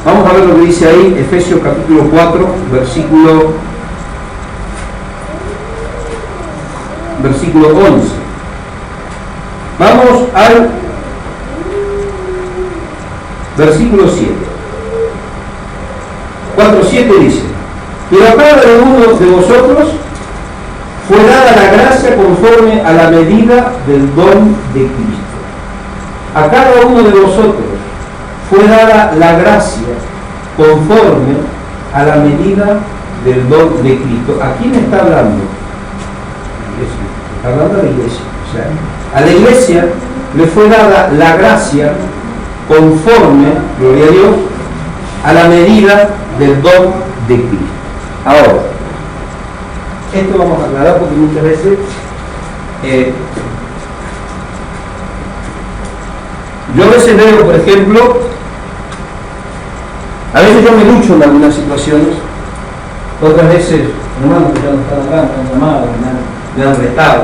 Vamos a ver lo que dice ahí, Efesios capítulo 4, versículo 11. Vamos al versículo 7. 4:7 dice: pero a cada uno de vosotros fue dada la gracia conforme a la medida del don de Cristo. A cada uno de vosotros fue dada la gracia conforme a la medida del don de Cristo. ¿A quién está hablando? Está hablando a la iglesia. O sea, a la iglesia le fue dada la gracia conforme, gloria a Dios, a la medida del don de Cristo. Ahora, esto vamos a aclarar porque muchas veces yo a veces veo, por ejemplo, a veces yo me lucho en algunas situaciones, otras veces, hermanos que ya no están acá, me han llamado, me han retado.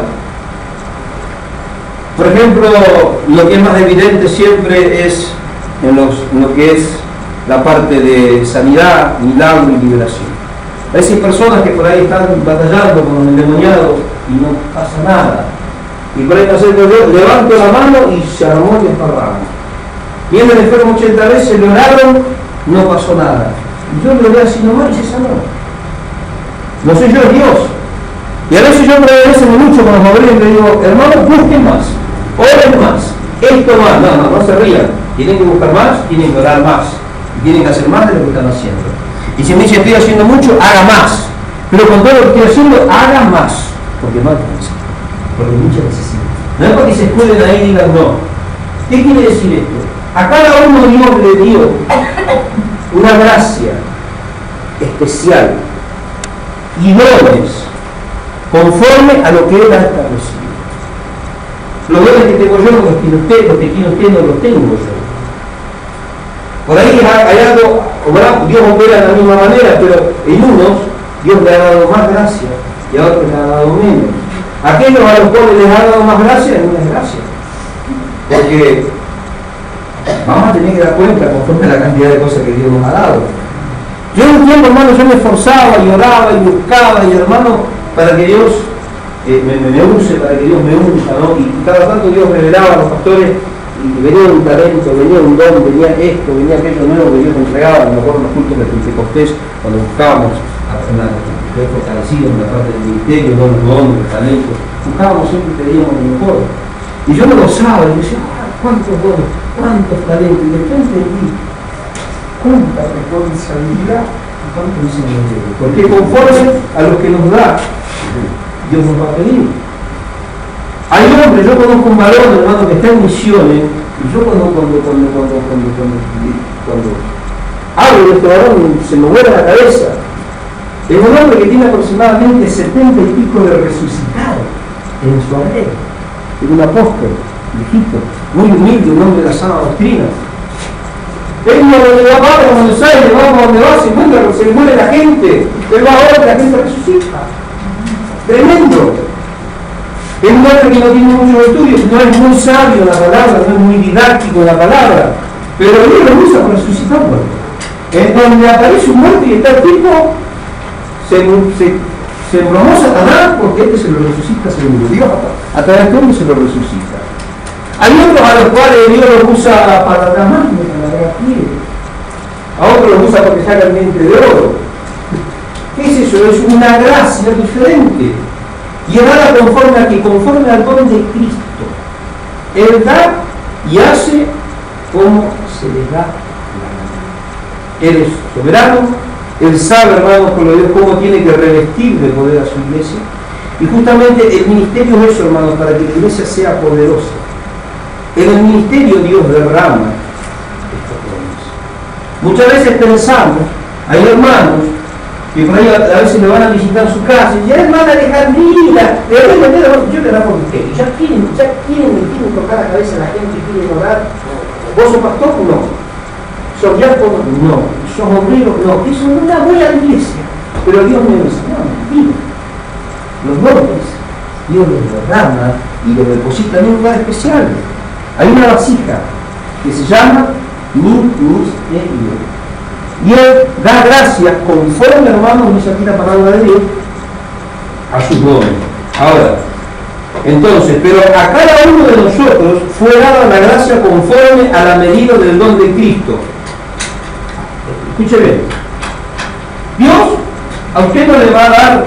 Por ejemplo, lo que es más evidente siempre es en lo que es la parte de sanidad, milagro y liberación. A veces hay personas que por ahí están batallando con el endemoniado y no pasa nada. Y por ahí no sé, yo levanto la mano y se armó el esparramo. Viene el enfermo 80 veces, lo oraron, no pasó nada. Y yo lo veo así nomás y se sanó. No soy yo, es Dios. Y a veces yo a veces me lucho con los obreros y le digo, hermanos, busquen más, oren más, esto más. No se rían. Tienen que buscar más, tienen que orar más. Y tienen que hacer más de lo que están haciendo. Y si me dice estoy haciendo mucho, haga más. Pero con todo lo que estoy haciendo, haga más. Porque no alcanza. Porque mucha necesidad. No es porque se escuden ahí y digan no. ¿Qué quiere decir esto? A cada uno Dios le dio una gracia especial y dones conforme a lo que Él ha establecido. Los dones que tengo yo, los que usted no los tengo yo. Por ahí hay algo, Dios opera de la misma manera, pero en unos Dios le ha dado más gracia y a otros le ha dado menos. Aquellos a los cuales les ha dado más gracia, no es gracia. Porque vamos a tener que dar cuenta conforme a la cantidad de cosas que Dios nos ha dado. Yo un tiempo, hermano, yo me esforzaba y oraba y buscaba, y hermano, para que Dios me use, para que Dios me unja, ¿no? Y cada tanto Dios revelaba a los pastores y venía un talento, venía un don, venía esto, venía aquello nuevo que Dios entregaba. A lo mejor en los cultos de Pentecostés, cuando buscábamos ser fortalecidos en la parte del ministerio, los dones, los talentos, buscábamos siempre y pedíamos lo mejor. Y yo me gozaba y decía, cuántos dones, cuántos talentos, y de repente vi cuánta responsabilidad y cuánto enseñamiento. Porque conforme a lo que nos da, Dios nos va a pedir. Hay hombres, yo conozco un varón, hermano, que está en misiones, y yo cuando hablo de este varón se me vuela la cabeza. Es un hombre que tiene aproximadamente 70 y pico de resucitado en su haber. Es un apóstol, viejito, muy humilde, un hombre de la sana doctrina. Él cuando va a Buenos Aires, va a donde va, se muere la gente. Él va ahora y la gente resucita. Tremendo. Es un hombre que no tiene muchos estudios, no es muy sabio en la palabra, no es muy didáctico en la palabra, pero Dios lo usa para resucitar muertos. En donde aparece un muerto y está el tipo, se embromó Satanás porque este se lo resucita seguro. Dios a través de hombre se lo resucita. Hay otros a los cuales Dios los usa para la tamaño, para la grafía. A otros los usa porque sacan diente de oro. ¿Qué es eso? Es una gracia diferente. Y es dada conforme al don de Cristo. Él da y hace como se le da la gana. Él es soberano, Él sabe, hermanos, con lo de Dios, cómo tiene que revestir de poder a su iglesia. Y justamente el ministerio es eso, hermanos, para que la iglesia sea poderosa. En el ministerio Dios derrama estos dones. Muchas veces pensamos, hay hermanos que por ahí a veces me van a visitar su casa y ya hermana Alejandrina, yo le damos misterio, ya quieren tocar la cabeza a la gente y quieren orar. ¿Vos sos pastor? No. ¿Sos diácono? No. ¿Sos obrero? No. Eso no da, voy a la iglesia. Pero Dios me dice, no, mentira. Los dones, Dios los derrama y los deposita en un lugar especial. Hay una vasija que se llama ministerio. Y Él da gracias conforme, hermanos, dice aquí la palabra de Dios, a sus dones. Ahora, entonces, pero a cada uno de nosotros fue dada la gracia conforme a la medida del don de Cristo. Escuche bien. Dios a usted no le va a dar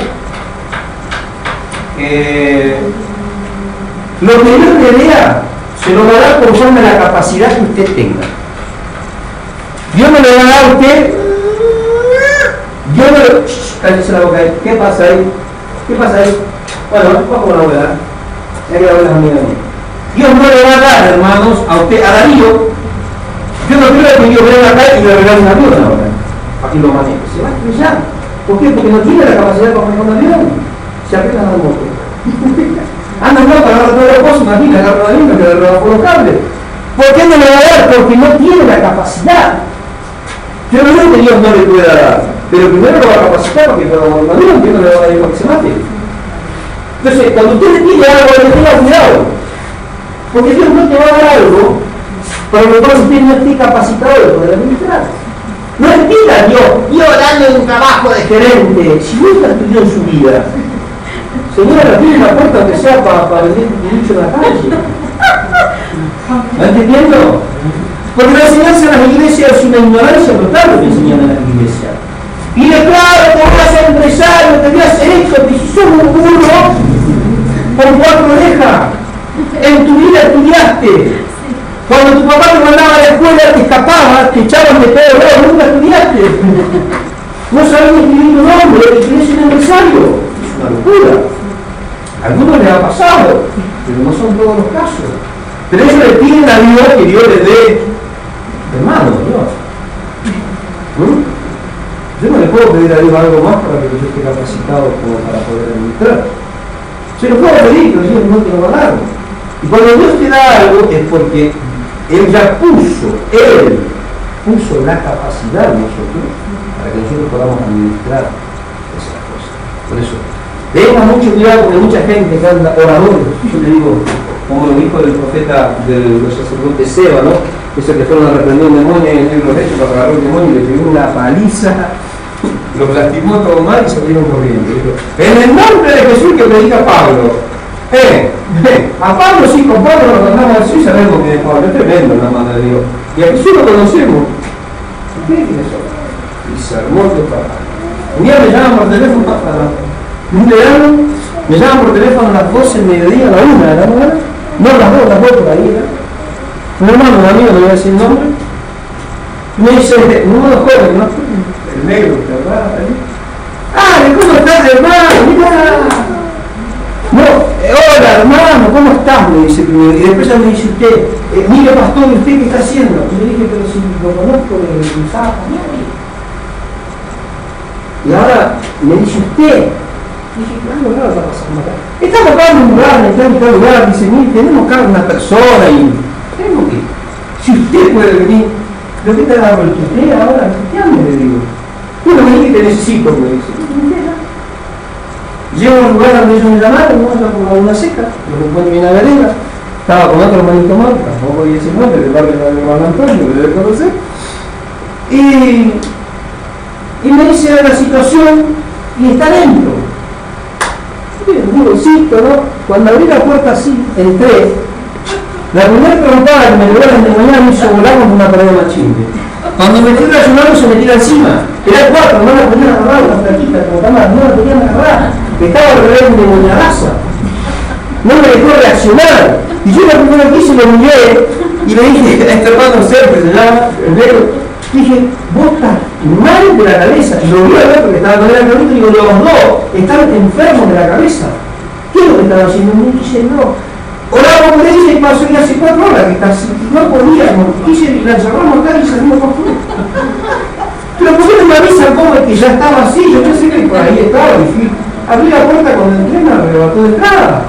lo que Dios le dé, se lo va a dar conforme a la capacidad que usted tenga. Dios no le va a dar a usted, Dios no le... Cállese la boca ahí. ¿Qué pasa ahí? ¿Qué pasa ahí? Bueno, bajo la abuela. Ya que la abuela es amiga mía. Dios no le va a dar, hermanos, a usted, a Darío. Yo no creo que Dios venga acá y le regale un avión ahora, para que lo maneje. Se va a estrellar. ¿Por qué? Porque no tiene la capacidad para manejar un avión. Se aprieta la moto. Anda no para agarrar todas las cosas, imagina, agarra la línea, que le roba por los cables. ¿Por qué no le va a dar? Porque no tiene la capacidad. Yo no digo que Dios no le pueda dar, pero primero lo va a capacitar para que pueda volar un avión, que no le va a dar para que se mate. Entonces, cuando usted le pide algo, le tenga cuidado. Porque Dios no te va a dar algo para lo cual usted no esté capacitado de poder administrar. No le pida a Dios dale un trabajo de gerente, si nunca estudió en su vida. Señora, tiene una puerta que sea para vender mucho en la calle. ¿Me está entendiendo? Porque la enseñanza en las iglesias es una ignorancia total lo que enseñan en las iglesias. Y claro, te voy a ser empresario, te voy a hacer esto, que si sos un burro, con 4 orejas, en tu vida estudiaste. Cuando tu papá te mandaba a la escuela, te escapabas, te echaban de todo, nunca estudiaste. No sabías escribir tu nombre, y querés ser empresario. Es una locura. A algunos les ha pasado, pero no son todos los casos. Pero ellos le piden a Dios que Dios les dé, hermano, Dios. Yo no le puedo pedir a Dios algo más para que yo esté capacitado como para poder administrar. Se lo puedo pedir, pero Dios no te lo va a dar. Y cuando Dios te da algo es porque Él ya puso la capacidad en nosotros para que nosotros podamos administrar esas cosas. Por eso, tenga mucho cuidado porque mucha gente que anda oradores, yo te digo, como lo dijo el profeta del sacerdote Seba, ¿no? Ese que fueron a reprender un demonio en el libro de Hechos, para agarrar un demonio y le pegó una paliza, los lastimó todo mal y salieron corriendo. En el nombre de Jesús que predica Pablo. A Pablo sí, con Pablo lo mandamos así, sabemos que es Pablo, es tremendo la mano de Dios. Y a Jesús lo conocemos. ¿Qué es eso? Y se armó de palabra. Un día me llaman por teléfono un verano, me llaman por teléfono a las 12 del mediodía, a la 1 de la mañana, no las 2 por ahí, un hermano, un amigo, no voy a decir el nombre, me dice, uno de los jóvenes, ¿no? El negro, ¿verdad? ¿Cómo estás, hermano? Mira. No, hola hermano, ¿cómo estás? Me dice primero. Y después ya me dice usted, mire pastor, ¿usted qué está haciendo? Y le dije, pero si lo conozco de sábado mañana. Y ahora me dice usted, dije, claro, ¿qué está pasando acá? Estamos acá en un lugar, en tal lugar, dice, mire, tenemos acá una persona y tenemos que, si usted puede venir, ¿lo que te ha dado el que usted ahora? ¿Qué ande? Le digo. Bueno, me dice que necesito, me dice. Llego a un lugar donde ellos me llamaron, ¿no? Por una seca, lo encuentro en la vereda, estaba con otro hermanito más, tampoco voy a decir nombre, del barrio de hermano Antonio, lo debe conocer, y me dice la situación y está dentro. Un bolsito, ¿no? Cuando abrí la puerta así, entré, la primera trompada que me dio la mañana me hizo volar como una pared de machimbe. Cuando me fui reaccionando se me tira encima, era el 4, no la podían agarrar, una flaquita, como cámara, no la podían agarrar. Estaba al revés de moñadaza, no me dejó reaccionar, y yo la primera que hice lo miré y le dije a este hermano Sergio, que se llama el negro, dije, vos estás mal de la cabeza, y lo vi a ver porque estaba con él al y digo, los dos están enfermos de la cabeza, ¿qué es lo que están haciendo? Y me dice, no, oramos por ella y pasó ya hace 4 horas que está así, no podíamos, y la encerramos acá y salimos por fuera. Pero ¿por qué no me avisan cómo es que ya estaba así? Yo pensé que por ahí estaba y fui. Abrí la puerta cuando entré, me arrebató de entrada.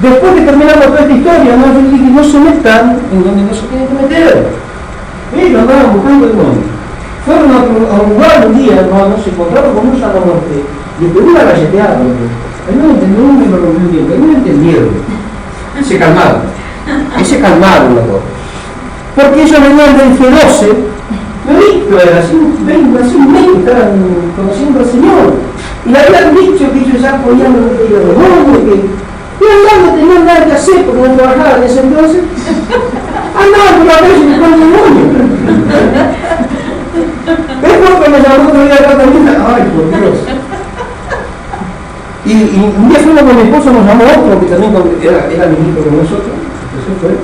Después que terminamos toda esta historia, ¿no? Yo dije, no se metan en donde no se tienen que meter. Ellos andaban buscando el nombre. Fueron a un lugar un día, hermano, se encontraron con un sacerdote, le pegó una galleteada. Ahí no entendieron y lo rompió bien, ahí no entendieron. Se calmaron. Ahí se calmaron los dos. porque ellos venían del G12, Cristo era así, un mes estaban conociendo al Señor, y le habían dicho que ellos ya podían ir a demonios, y allá no tenían nada que hacer porque no trabajaban en ese entonces, andaban por la calle y con demonios. Es porque me llamó otro día acá también, ay por Dios. Y un día fuimos con mi esposo, nos llamó otro que también era ministro con nosotros, entonces fue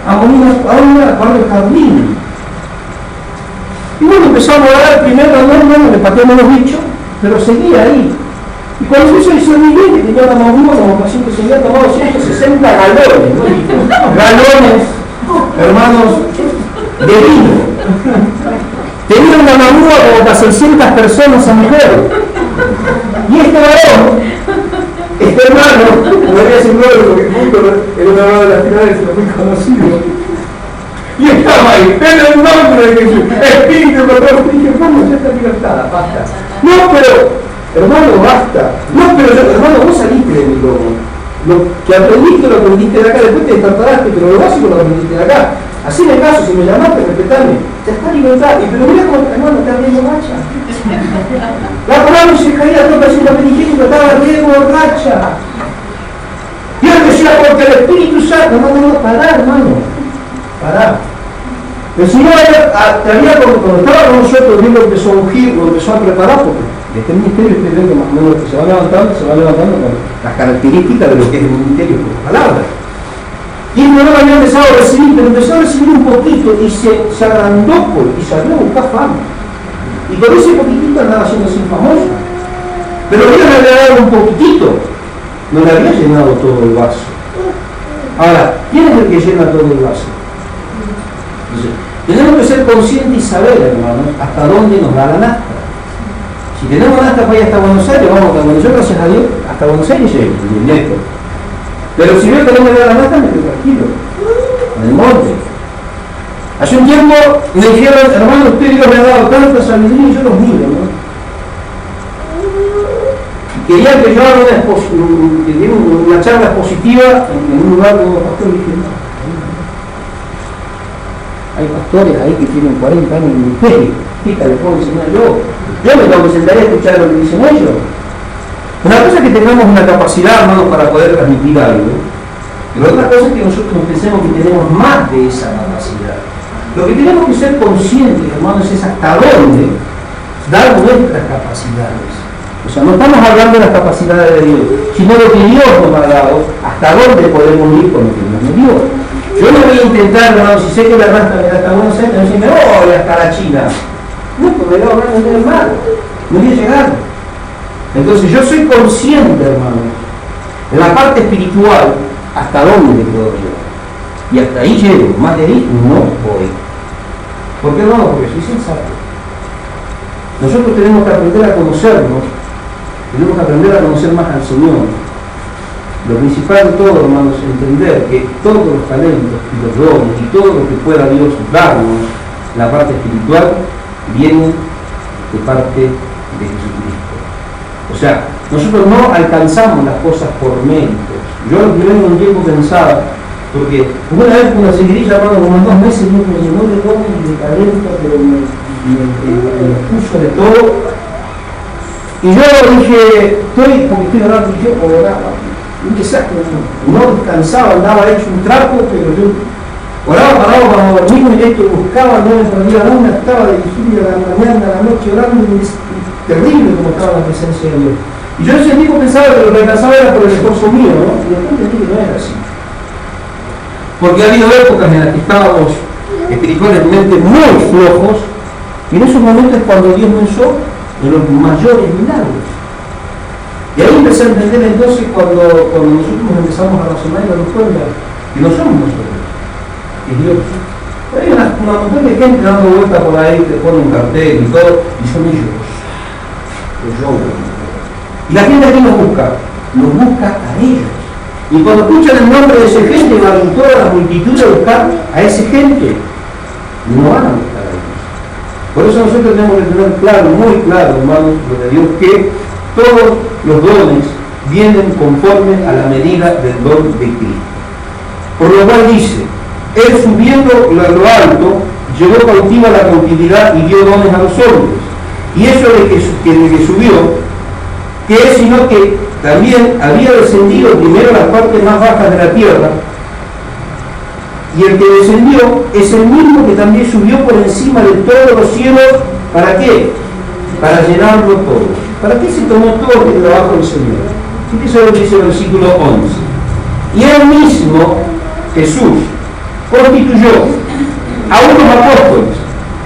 a una parte del jardín. Y bueno, empezamos a dar primero no, le pateamos los bichos, pero seguía ahí. Y cuando se hizo el San Miguel, que tenía una mamúa como paciente, se había tomado 160 galones, ¿no? Galones, hermanos, de vino. Tenía una mamúa como para 600 personas a mujer. Y este varón, este hermano, no voy a decir nombre porque justo era una hermano de las finales, muy conocido. Y estaba ahí, en el nombre de Jesús, Espíritu Santo. Y dije, ¿cómo ya está libertada? Basta. No, pero, hermano, basta. No, pero hermano, vos saliste de mi lomo. Lo que aprendiste lo aprendiste de acá, después te despertaraste, pero lo básico lo aprendiste de acá. Así de caso, si me llamaste, respetame. Ya está libertad. Y pero mira cómo, hermano, está bien borracha. La palabra se caía toda así, la penitencia estaba bien borracha. Dios decía, porque el Espíritu Santo, no, pará, hermano. Pará. El Señor todavía cuando estaba con nosotros, Dios lo empezó a ungir, lo empezó a preparar, porque este ministerio es que más o menos que se va levantando con las características de lo que es el ministerio por palabra. Y él no lo había empezado a recibir, pero empezó a recibir un poquito y se agrandó y salió a buscar fama. Y con ese poquitito andaba haciendo así famoso. Pero Dios le había dado un poquitito, no le había llenado todo el vaso. Ahora, ¿quién es el que llena todo el vaso? Entonces, tenemos que ser conscientes y saber, hermanos, hasta dónde nos da la nafta. Si tenemos nafta para ir hasta Buenos Aires, vamos a Buenos Aires, gracias a Dios, hasta Buenos Aires llego, directo. Pero si veo que no me da la nafta, me quedo tranquilo, en el monte. Hace un tiempo me dijeron, hermano, usted Dios me ha dado tanta sabiduría y yo los miro, ¿no? Y querían que yo haga una charla expositiva en un lugar como pastor, y dije, no. Hay pastores ahí que tienen 40 años de ministerio. Fíjate, le puedo enseñar yo. Yo me tengo que sentar a escuchar lo que dicen ellos. Una cosa es que tengamos una capacidad, hermanos, para poder transmitir algo. Pero otra cosa es que nosotros pensemos que tenemos más de esa capacidad. Lo que tenemos que ser conscientes, hermanos, es hasta dónde dar nuestras capacidades. O sea, no estamos hablando de las capacidades de Dios, sino de lo que Dios nos ha dado, hasta dónde podemos ir con lo que Dios nos dio. Yo no voy a intentar, hermano, si sé que la raza me da hasta Buenos Aires, no decirme, voy hasta la China. No, porque me voy a hablar del mar, no voy a llegar. Entonces yo soy consciente, hermano, en la parte espiritual, hasta dónde puedo llegar. Y hasta ahí llego, más de ahí no voy. ¿Por qué no? Porque soy sensato. Nosotros tenemos que aprender a conocernos, tenemos que aprender a conocer más al Señor. Lo principal de todo, hermanos, es entender que todos los talentos y los dones y todo lo que pueda Dios darnos, la parte espiritual, viene de parte de Jesucristo. O sea, nosotros no alcanzamos las cosas por méritos. Yo al primer tiempo pensaba, porque una vez con una seguidilla, hermano, como en 2 meses, Dios me llenó de dones y de talento, pero me puso de todo. Y yo dije, porque estoy orando, y yo oraba. Un desastre, no descansaba, andaba hecho un trapo, pero yo oraba, paraba para dormirme y esto buscaba, no me perdía una, estaba de vigilia a la mañana, a la noche orando, y es terrible como estaba la presencia de Dios. Y yo en ese tiempo pensaba que lo que alcanzaba era por el esfuerzo mío, ¿no? Y después entendí que no era así. Porque ha habido épocas en las que estábamos espiritualmente muy flojos, y en esos momentos es cuando Dios me usó en los mayores milagros. Y ahí empecé a entender entonces cuando nosotros empezamos a razonar y a darnos cuenta que no somos nosotros, es Dios. Hay una montón de gente dando vueltas por ahí, te ponen un cartel y todo, y son ellos. Y la gente aquí los busca a ellos. Y cuando escuchan el nombre de esa gente, van toda la multitud a buscar a esa gente. No van a buscar a ellos. Por eso nosotros tenemos que tener claro, muy claro, hermanos, lo de Dios, que todos los dones vienen conforme a la medida del don de Cristo. Por lo cual dice, Él subiendo a lo alto, llevó cautiva la cautividad y dio dones a los hombres. Y eso de que subió, que es sino que también había descendido primero a las partes más bajas de la tierra, y el que descendió es el mismo que también subió por encima de todos los cielos. ¿Para qué? Para llenarlo todo. ¿Para qué se tomó todo el trabajo del Señor? Fíjese lo que dice el versículo 11. Y él mismo, Jesús, constituyó a unos apóstoles,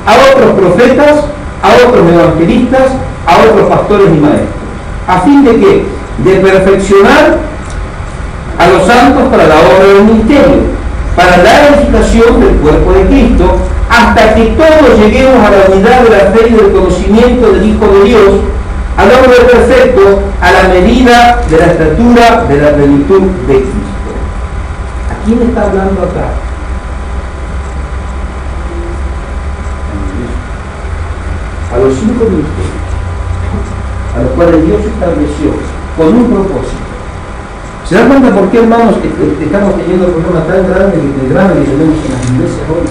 a otros profetas, a otros evangelistas, a otros pastores y maestros. ¿A fin de qué? De perfeccionar a los santos para la obra del ministerio, para la edificación del cuerpo de Cristo, hasta que todos lleguemos a la unidad de la fe y del conocimiento del Hijo de Dios, al hombre perfecto, a la medida de la estatura de la plenitud de Cristo. ¿A quién está hablando acá? A los 5 ministerios, a los cuales Dios estableció con un propósito. ¿Se dan cuenta por qué, hermanos, estamos teniendo problemas tan grandes que tenemos en las iglesias hoy?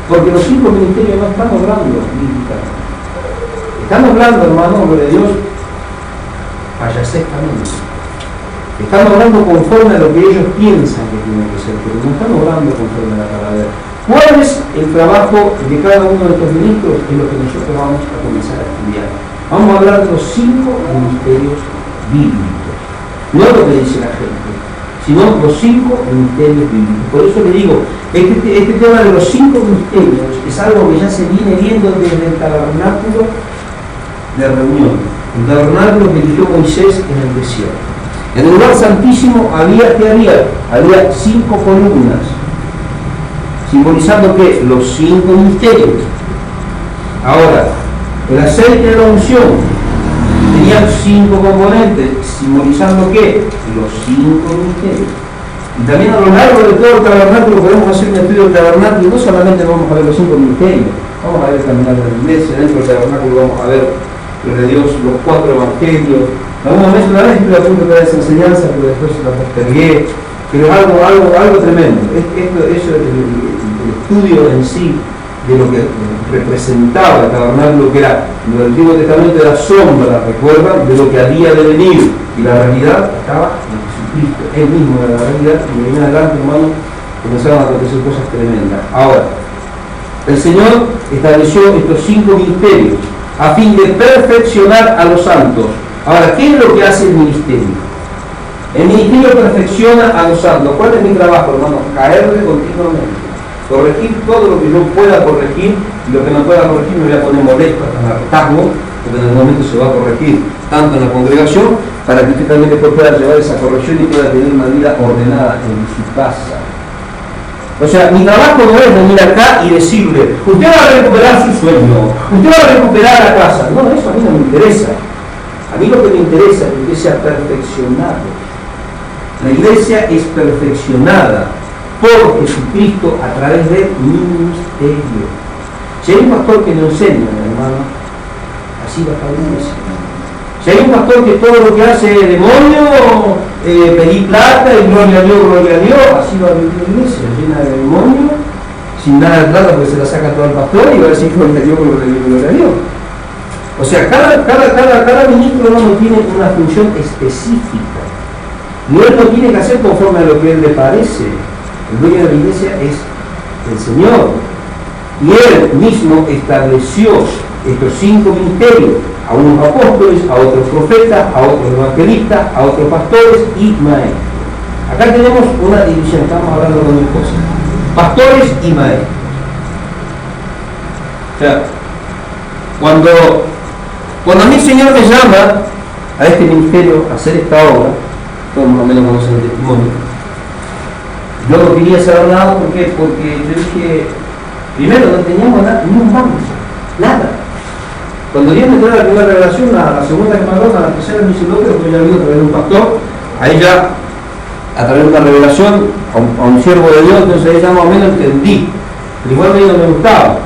Porque los 5 ministerios no están hablando bíblicamente. Están hablando, hermanos, de Dios payasescamente. Están hablando conforme a lo que ellos piensan que tiene que ser, pero no están hablando conforme a la palabra. ¿Cuál es el trabajo de cada uno de estos ministros? Es lo que nosotros vamos a comenzar a estudiar. Vamos a hablar de los 5 ministerios bíblicos. No lo que dice la gente, sino los 5 ministerios bíblicos. Por eso le digo, este tema de los 5 ministerios es algo que ya se viene viendo desde el tabernáculo de reunión. El tabernáculo que eligió Moisés en el desierto. En el lugar santísimo había 5 columnas, simbolizando ¿qué? Los 5 ministerios. Ahora, el aceite de la unción tenía 5 componentes, simbolizando ¿qué? Los 5 ministerios. Y también a lo largo de todo el tabernáculo podemos hacer un estudio del tabernáculo, y no solamente vamos a ver los 5 ministerios, vamos a ver el caminar de la iglesia, dentro del tabernáculo vamos a ver lo de Dios, los 4 evangelios. En algún momento una vez estuve a punto de dar esa enseñanza, pero después la postergué, pero es algo tremendo. Eso es el estudio en sí de lo que representaba el tabernáculo, que era lo del Antiguo Testamento, era sombra, recuerdan, de lo que había de venir, y la realidad estaba en Jesucristo, él mismo era la realidad, y de ahí en adelante, hermanos, comenzaron a acontecer cosas tremendas. Ahora, el Señor estableció estos 5 ministerios a fin de perfeccionar a los santos. Ahora, ¿qué es lo que hace el ministerio? El ministerio perfecciona a los santos. ¿Cuál es mi trabajo, hermano? Caerle continuamente, corregir todo lo que yo pueda corregir, y lo que no pueda corregir me voy a poner molesto, hasta el hartazgo, porque en el momento se va a corregir tanto en la congregación, para que usted también después pueda llevar esa corrección y pueda tener una vida ordenada en su casa. O sea, mi trabajo no es venir acá y decirle, usted va a recuperar su sueño, usted va a recuperar la casa. No, eso a mí no me interesa. A mí lo que me interesa es que sea perfeccionado. La iglesia es perfeccionada por Jesucristo a través del ministerio. Si hay un pastor que no enseña, hermano, así va a estar la iglesia. Si hay un pastor que todo lo que hace es demonio, pedir plata y gloria a Dios, así va a vivir la iglesia, llena de demonio, sin nada de plata porque se la saca todo el pastor y va a decir gloria a Dios, gloria a Dios. O sea, cada ministro no tiene una función específica. Y él no tiene que hacer conforme a lo que él le parece. El dueño de la iglesia es el Señor. Y él mismo estableció estos 5 ministerios, a unos apóstoles, a otros profetas, a otros evangelistas, a otros pastores y maestros. Acá tenemos una división, estamos hablando de dos cosas: pastores y maestros. O sea, cuando a mí el Señor me llama a este ministerio a hacer esta obra, todos más o menos conocen el testimonio, yo no quería saber nada. ¿Por qué? Porque yo dije, primero no teníamos nada, ni un banco, nada. Cuando Dios me trae la primera revelación, la segunda que me habló, la tercera me dice loco, porque ya vino a través de un pastor, ahí ya, a través de una revelación, a un siervo de Dios, entonces ahí ya más o menos entendí. Pero igual no me gustaba.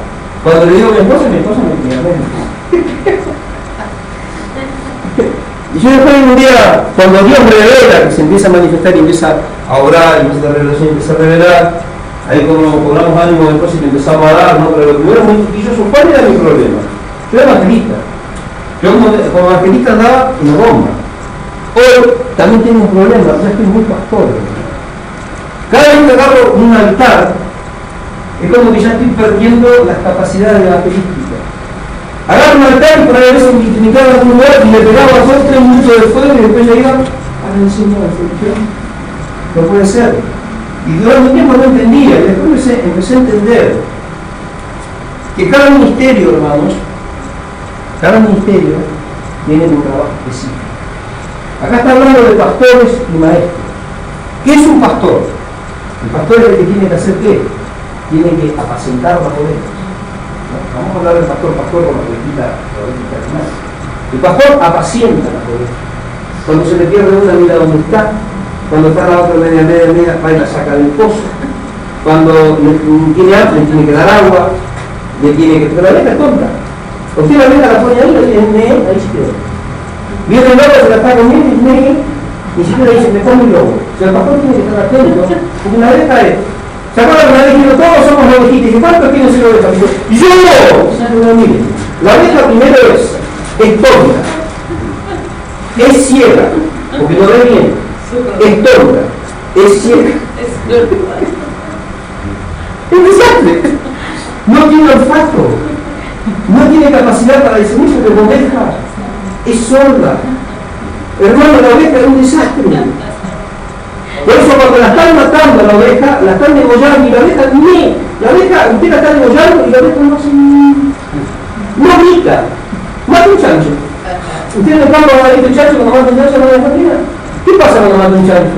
Cuando le digo a mi esposa me queda y yo después un día, cuando Dios revela, que se empieza a manifestar y empieza a orar, y empieza a revelación, empieza a revelar, ahí cobramos ánimo después y empezamos a dar, ¿no? Pero lo primero es muy quisquilloso. ¿Cuál era mi problema? Yo era evangelista. Yo como evangelista andaba en Roma. Hoy también tengo un problema, ya estoy muy pastor. Cada vez que agarro un altar, es como que ya estoy perdiendo las capacidades evangelísticas. Agarro un altar y por ahí a veces me quedaba en un lugar y le pegaba 2 o 3 minutos de fuego y después ya iba a la enseñanza. No puede ser. Y durante un tiempo no entendía, y después empecé a entender que cada ministerio, hermanos, cada ministerio tiene un trabajo específico. Acá está hablando de pastores y maestros. ¿Qué es un pastor? El pastor es el que tiene que hacer ¿qué? Tiene que apacentar las ovejas. ¿No? Vamos a hablar del pastor con la ovejita animal. El pastor apacienta las ovejas. Cuando se le pierde una, mira dónde está. Cuando está la otra media, va y la saca del pozo. Cuando tiene hambre, le tiene que dar agua, le tiene que... Pero la oveja es tonta. Usted la oveja la pone ahí, ahí se quedó. Viene el lobo, se la está comiendo y ni siquiera dice, me come el lobo. O sea, el pastor tiene que estar atento, porque una oveja es... ¿Se acuerdan una vez que todos somos ovejitas? ¿Y cuántos quieren ser ovejas? ¡Yo! No, mire, la oveja primero es tonta, es ciega, porque no ve bien, es tonta, es ciega, es desastre, no tiene olfato, no tiene capacidad para discernir, porque la oveja es sorda. Hermano, la oveja es un desastre. Por eso cuando la están matando a la oveja, la están degollando y la oveja usted la está degollando y la oveja no hace no grita. Mata un chancho. Usted en el campo va a decir chancho, cuando mata un chancho no deja nada. ¿Qué pasa cuando mata un chancho?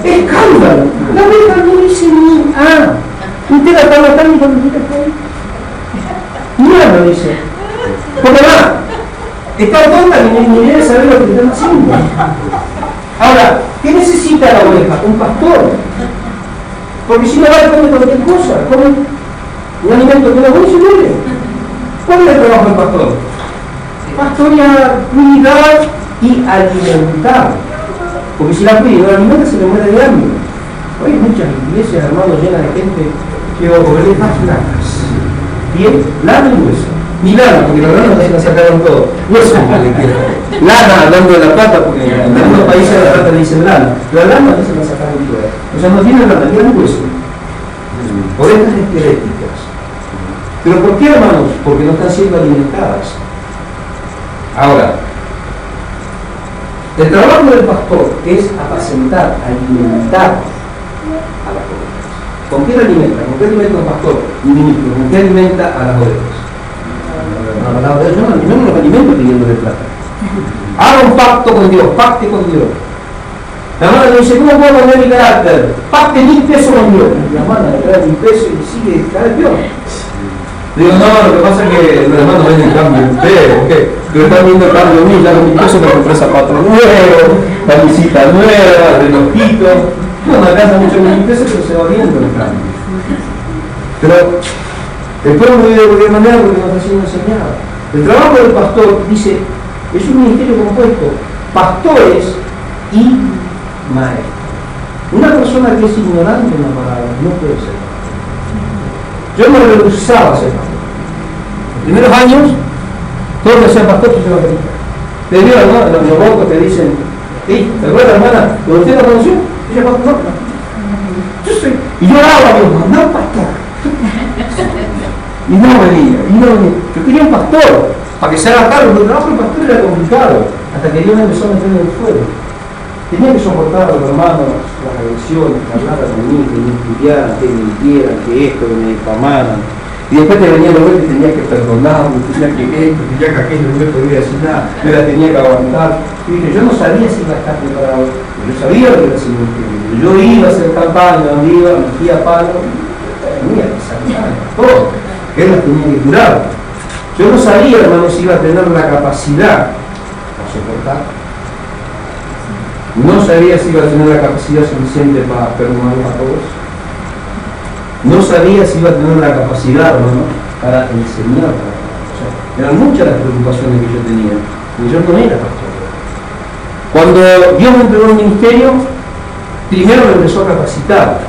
Escándalo. La oveja no dice ni usted la está matando y cuando usted está ahí. No lo dice. Porque está tonta ni debe saber lo que están haciendo. Ahora, ¿qué necesita la oveja? Un pastor. Porque si no va a comer cualquier cosa, come un alimento que no come y se muere. ¿Cuál es el trabajo del pastor? Pastorear, cuidar y alimentar. Porque si la cuida y no la alimenta, se le muere de hambre. Hoy hay muchas iglesias, hermanos, llenas de gente que va a comer más flacas. Bien, lana y hueso. Ni lana, porque la lana se la sacaron todo. Hueso, lana, hablando de la plata, porque en algunos países la plata le dicen lana. La lana se la sacaron toda. O sea, no tienen lana, tienen hueso. Ovejas esqueléticas. ¿Pero por qué, hermanos? Porque no están siendo alimentadas. Ahora, el trabajo del pastor es apacentar, alimentar a las ovejas. ¿Con qué alimenta? ¿Con qué alimenta un pastor? Un ministro. ¿Con qué alimenta a las ovejas? Yo no los alimento pidiéndole plata. Haga un pacto con Dios, pacte con Dios. La hermana le dice, ¿cómo puedo cambiar mi carácter? Pacte 1000 pesos con Dios. La hermana le trae 1000 pesos y sigue cada vez peor. Digo, no, lo que pasa es que los hermanos ven el cambio en usted, ¿qué? Pero están viendo el cambio en mí, ya con 1000 pesos me compré zapatos nuevos, camisita nueva, relojito. No me alcanza mucho con 1000 pesos, pero se va viendo el cambio. Pero el pueblo vive de cualquier manera porque nos ha sido enseñado. El trabajo del pastor, dice, es un ministerio compuesto, pastores y maestros. Una persona que es ignorante en la palabra no puede ser pastor. Yo me rehusaba a ser pastor. Los primeros años, todos me decían pastor, yo soy evangelista. Te digo, hermano, los locos te dicen, ¿sí? ¿Te acuerdas, hermana? ¿Cuando usted la conoció? Ella pastor, no. Yo soy. Y yo daba a Dios, no pastor. Y no venía. Yo quería un pastor, para que se haga cargo, pero el trabajo del pastor era complicado, hasta que Dios me empezó a meter en el fuego. Tenía que soportar a los hermanos, las agresiones, que hablaran de mí, que me estudiaran, que me mintieran, que esto, que me difamaran. Y después te venía lo que tenía que perdonar, tenía que esto, tenía que aquello, no me podía decir nada, me la tenía que aguantar. Y dije, yo no sabía si iba a estar preparado, yo sabía lo que era el ministerio. Yo iba a hacer campaña, donde iba, me metía a palo, tenía que saltar, todo. Él las tenía que curar. Yo no sabía, hermano, si iba a tener la capacidad para soportar. No sabía si iba a tener la capacidad suficiente para perdonar a todos. No sabía si iba a tener la capacidad, hermano, para enseñar. O sea, eran muchas las preocupaciones que yo tenía. Y yo no era pastor. Cuando Dios me entregó el ministerio, primero me empezó a capacitar.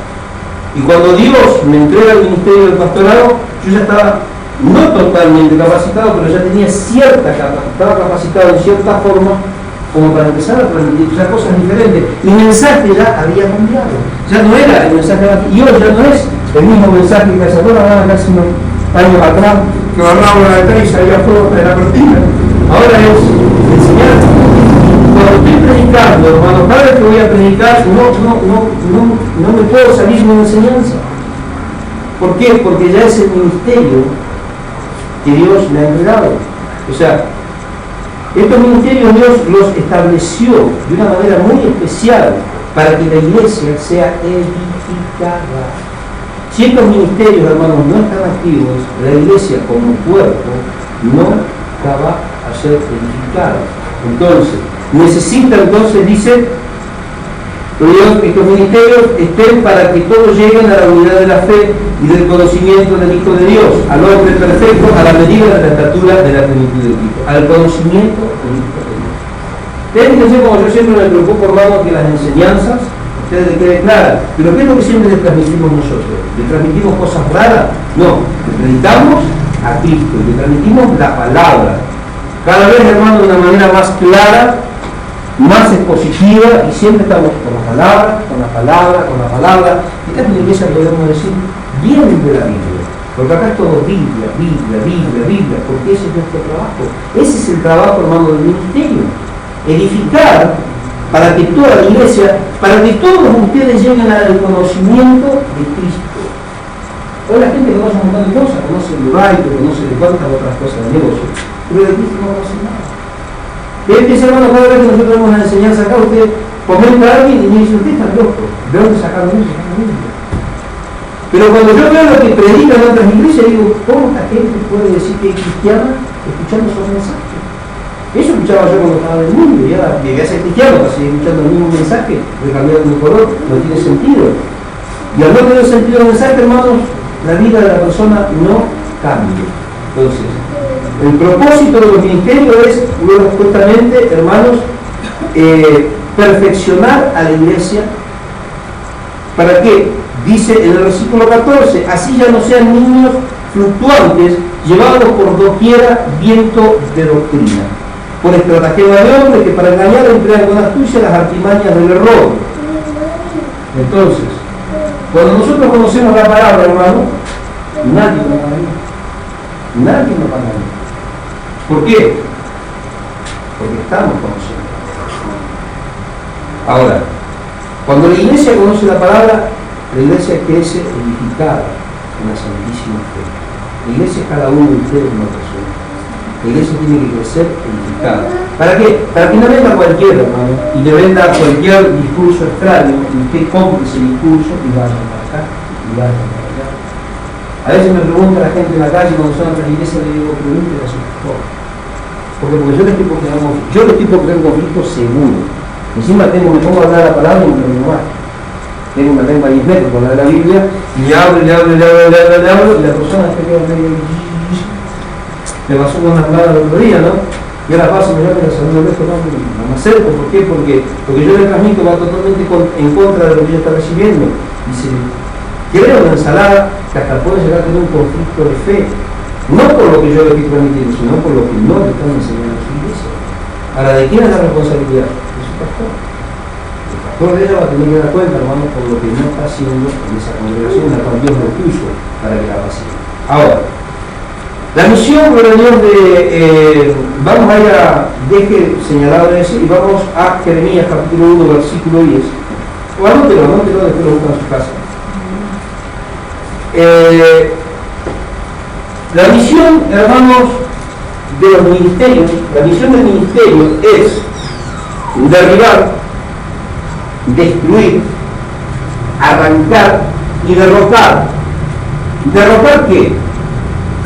Y cuando Dios me entrega el ministerio del pastorado, yo ya estaba no totalmente capacitado, pero ya tenía cierta capacidad, estaba capacitado en cierta forma como para empezar a transmitir ya cosas diferentes. Mi mensaje ya había cambiado, ya no era el mensaje y hoy ya no es el mismo mensaje que se acuerdan hace unos años atrás, que agarraba una letra y salía fuera de la cortina. Ahora es enseñar. Cuando estoy predicando, hermano, cada vez que voy a predicar, no me puedo salir de una enseñanza. ¿Por qué? Porque ya es el ministerio que Dios me ha entregado. O sea, estos ministerios Dios los estableció de una manera muy especial para que la iglesia sea edificada. Si estos ministerios, hermanos, no están activos, la iglesia como cuerpo no va a ser edificada. Entonces, dice Dios, que estos ministerios estén para que todos lleguen a la unidad de la fe y del conocimiento del Hijo de Dios, al hombre perfecto, a la medida de la estatura de la plenitud de Cristo, al conocimiento del Hijo de Dios. Fíjense como yo siempre me preocupo, hermano, que las enseñanzas ustedes les quede claras. Pero ¿qué es lo que siempre les transmitimos nosotros? ¿Le transmitimos cosas raras? No, le predicamos a Cristo, le transmitimos la palabra. Cada vez, hermano, de una manera más clara, más expositiva, y siempre estamos con la palabra, con la palabra, con la palabra. Esta es una iglesia, podemos decir, bien de la Biblia. Porque acá es todo Biblia, porque ese es nuestro trabajo. Ese es el trabajo, hermano, del ministerio. Edificar para que toda la iglesia, para que todos ustedes lleguen al conocimiento de Cristo. Hoy la gente conoce un montón de cosas, conoce el baile, conoce de cuántas otras cosas de negocio, pero de Cristo no conoce nada. Fíjense, hermano, cada vez que nosotros tenemos una enseñanza acá, usted comenta a alguien y me dice, usted está loco, ¿de dónde sacaron eso? Pero cuando yo veo lo que predican en otras iglesias, digo, ¿cómo esta gente puede decir que es cristiana escuchando esos mensajes? Eso escuchaba yo cuando estaba en el mundo, y ahora llegué a ser cristiano para seguir escuchando el mismo mensaje, de cambiar de color, no tiene sentido. Y al no tener sentido el mensaje, hermanos, la vida de la persona no cambia. Entonces, el propósito de los ministerios es, justamente, hermanos, perfeccionar a la iglesia. ¿Para qué? Dice en el versículo 14, así ya no sean niños fluctuantes, llevados por doquiera viento de doctrina, por estratagema de hombres que para engañar emplean con astucia las artimañas del error. Entonces, cuando nosotros conocemos la palabra, hermano, nadie nos va a engañar. Nadie nos va a engañar. ¿Por qué? Porque estamos conociendo. Ahora, cuando la iglesia conoce la palabra, la iglesia crece edificada en la santísima fe. La iglesia es cada uno de ustedes una persona. La iglesia tiene que crecer edificada. ¿Para qué? Para que no venga cualquiera, hermano, y le venda cualquier discurso extraño, y usted compre ese discurso y vaya para acá, y vaya para allá. A veces me pregunta la gente en la calle cuando son a la iglesia, le digo, pregúntele a su pastor. Porque yo le estoy por crear conflicto seguro. Encima me pongo a hablar la palabra y me lo más. Tengo una lengua 10 metros con la de la Biblia, y le hablo, y la persona se queda medio. Me pasó con una palabra el otro día, ¿no? Yo la paso, me llamo y la saludo de esto, no me acerco. ¿Por qué? Porque yo le transmito va totalmente en contra de lo que ella está recibiendo. Dice, quiero una ensalada que hasta puede llegar a tener un conflicto de fe. No por lo que yo le estoy transmitiendo, sino por lo que no le están enseñando a su iglesia. Ahora, ¿de quién es la responsabilidad? De su pastor. El pastor de ella va a tener que dar cuenta, hermano, por lo que no está haciendo en esa congregación en la cual Dios lo puso para que la pase. Ahora, la misión, gloria a Dios, vamos a ir a, deje señalado eso, y vamos a Jeremías capítulo 1, versículo 10. O anótelo, después lo buscan en su casa. La misión, hermanos, de los ministerios, la misión del ministerio es derribar, destruir, arrancar y derrotar. ¿Derrotar qué?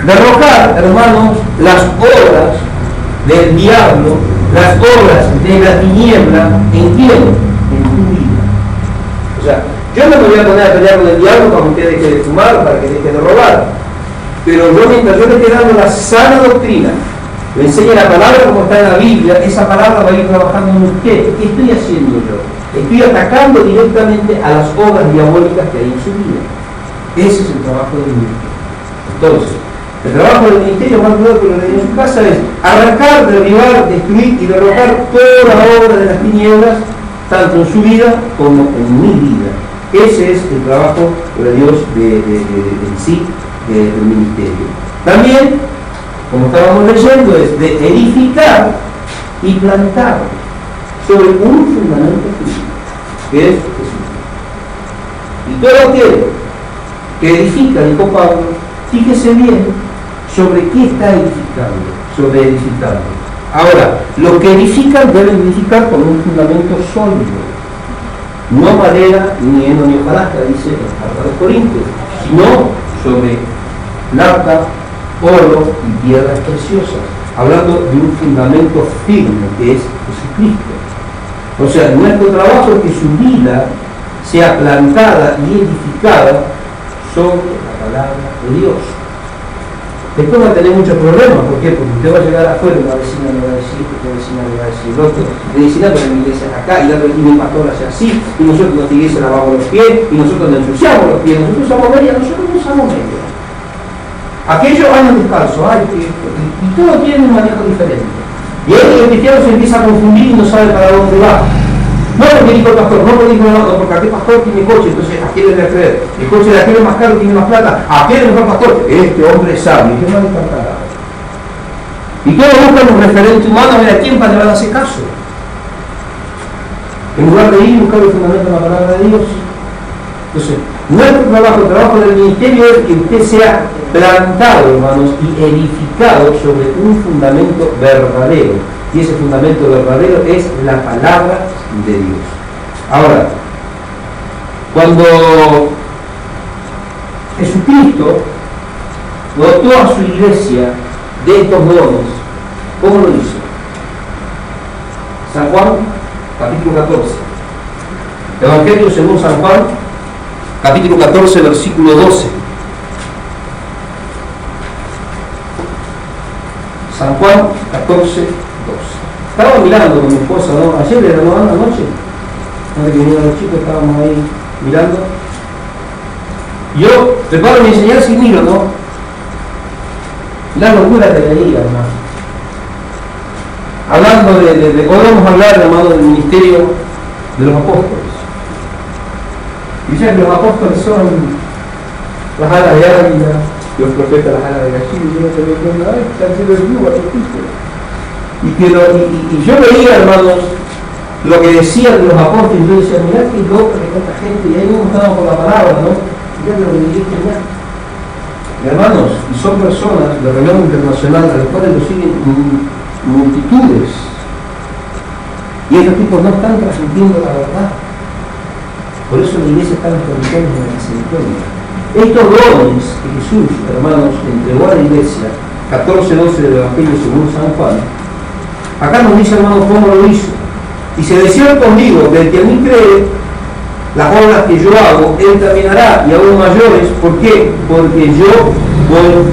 Derrocar, hermanos, las obras del diablo, las obras de la tiniebla, ¿en quién? En tu vida. O sea, yo no me voy a poner a pelear con el diablo para que usted deje de fumar, para que deje de robar. Pero yo, mientras yo le esté dando la sana doctrina, le enseña la palabra como está en la Biblia, esa palabra va a ir trabajando en usted. ¿Qué estoy haciendo yo? Estoy atacando directamente a las obras diabólicas que hay en su vida. Ese es el trabajo del ministerio. Entonces, el trabajo del ministerio, más nuevo que lo que en su casa, es arrancar, derribar, destruir y derrocar toda la obra de las tinieblas, tanto en su vida como en mi vida. Ese es el trabajo de Dios en sí, del ministerio. También, como estábamos leyendo, es de edificar y plantar sobre un fundamento firme, que es Jesucristo. Y todo aquel que edifica, dijo Pablo, fíjese bien sobre qué está edificando, sobre edificando. Ahora, lo que edifican deben edificar con un fundamento sólido, no madera, ni heno, ni hojarasca, dice la carta de los Corintios, sino sobre plata, oro y piedras preciosas, hablando de un fundamento firme que es Jesucristo. O sea, nuestro trabajo es que su vida sea plantada y edificada sobre la palabra de Dios. Después va a tener muchos problemas. ¿Por qué? Porque usted va a llegar afuera y la vecina le va a decir, la vecina le va a decir, el otro le dice, no, pero mi iglesia es acá, y la otra, y mi pastor hace así, y nosotros en nuestra iglesia lavamos los pies, y nosotros nos ensuciamos los pies, nosotros usamos media, nosotros no usamos media. Aquellos andan descalzos, y todos tienen un manejo diferente. Y ahí el cristiano se empieza a confundir y no sabe para dónde va. No porque dijo el pastor, no porque dijo el otro, porque aquel pastor tiene coche, entonces a quién le voy a creer. El coche de aquel es más caro, tiene más plata, a quién es mejor pastor. Este hombre es sabio, ¿qué más le faltará? Y todos buscan un referente humano a ver a quién le van a hacer caso. En lugar de ir buscar el fundamento de la palabra de Dios. Entonces, nuestro trabajo, el trabajo del ministerio es que usted sea plantado, hermanos, y edificado sobre un fundamento verdadero. Y ese fundamento verdadero es la palabra de Dios. Ahora, cuando Jesucristo dotó a su iglesia de estos dones, ¿cómo lo hizo? San Juan, capítulo 14. Evangelio según San Juan, capítulo 14, versículo 12. San Juan 14, 12. Estaba mirando con mi esposa, ¿no? Ayer le renovaron la noche, antes que vinieran los chicos, estábamos ahí mirando. Yo preparo mi enseñanza y miro, ¿no? La locura que leía, hermano. Hablando podemos hablar, hermano, del ministerio de los apóstoles. Y ya que los apóstoles son las alas de águila, los profetas las alas de gallina, y yo no sabía qué onda, están haciendo el club a los hijos. Y yo veía, hermanos, lo que decían los apóstoles, y yo decía, mirá qué loco que tanta gente, y ahí me gustaba por la palabra, ¿no? Mirá lo que me dijiste, mirá. Hermanos, y son personas de renombre internacional a los cuales lo siguen multitudes. Y estos tipos no están transmitiendo la verdad. Por eso la iglesia está en las condiciones de la misericordia. Estos dones que Jesús, hermanos, entregó a la iglesia, 14-12 del Evangelio según San Juan, acá nos dice, hermanos, cómo lo hizo. Y se decía conmigo, del que a mí cree, las obras que yo hago, él también hará, y aún mayores. ¿Por qué? Porque yo voy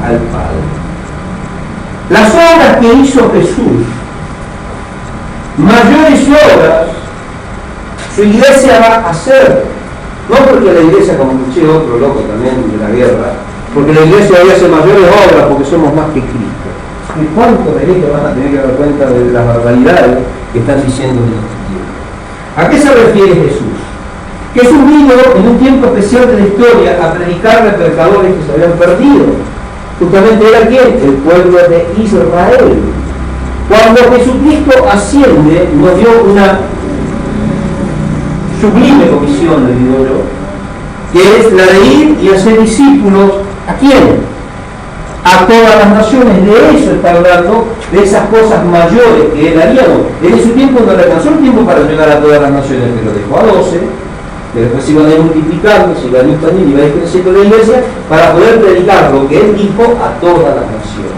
al Padre. Las obras que hizo Jesús, mayores obras, su iglesia va a hacer. No porque la iglesia, como escuché otro loco también de la guerra, porque la iglesia debe hacer mayores obras porque somos más que Cristo. ¿Y cuántos de ellos van a tener que dar cuenta de las barbaridades que están diciendo en estos tiempos? ¿A qué se refiere Jesús? Jesús vino en un tiempo especial de la historia a predicarle a pecadores que se habían perdido. Justamente era ¿quién? El pueblo de Israel. Cuando Jesucristo asciende, nos dio una sublime comisión, le digo yo, que es la de ir y hacer discípulos. ¿A quién? A todas las naciones. De eso está hablando, de esas cosas mayores que él haría. En ese tiempo no le alcanzó el tiempo para llegar a todas las naciones, pero dejó a 12, que después se iban a ir multiplicando, se iban a ir expandiendo, iba a ir creciendo la iglesia, para poder predicar lo que él dijo a todas las naciones.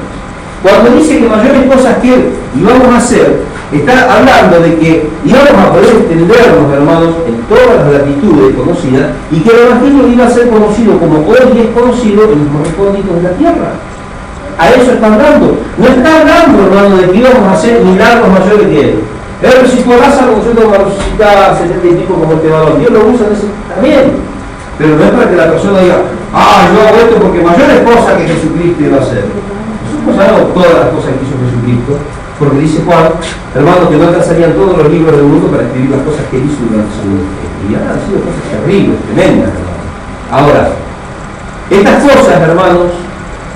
Cuando dice que mayores cosas que él íbamos a hacer, está hablando de que íbamos a poder extendernos, hermanos, en todas las latitudes conocidas, y que el Evangelio iba a ser conocido como hoy es conocido en los más recónditos de la tierra. a eso está hablando. No está hablando, hermano, de que íbamos a hacer milagros mayores que él. Pero si por Lázaro nosotros vamos a resucitar 70 y pico como este varón, Dios lo usa también. Pero no es para que la persona diga, yo hago esto porque mayores cosas que Jesucristo iba a hacer. Nosotros sabemos todas las cosas que hizo Jesucristo, porque dice Juan, hermano, que no alcanzarían todos los libros del mundo para escribir las cosas que hizo durante su ministerio. Y han sido cosas terribles, tremendas, hermano. Ahora, estas cosas, hermanos,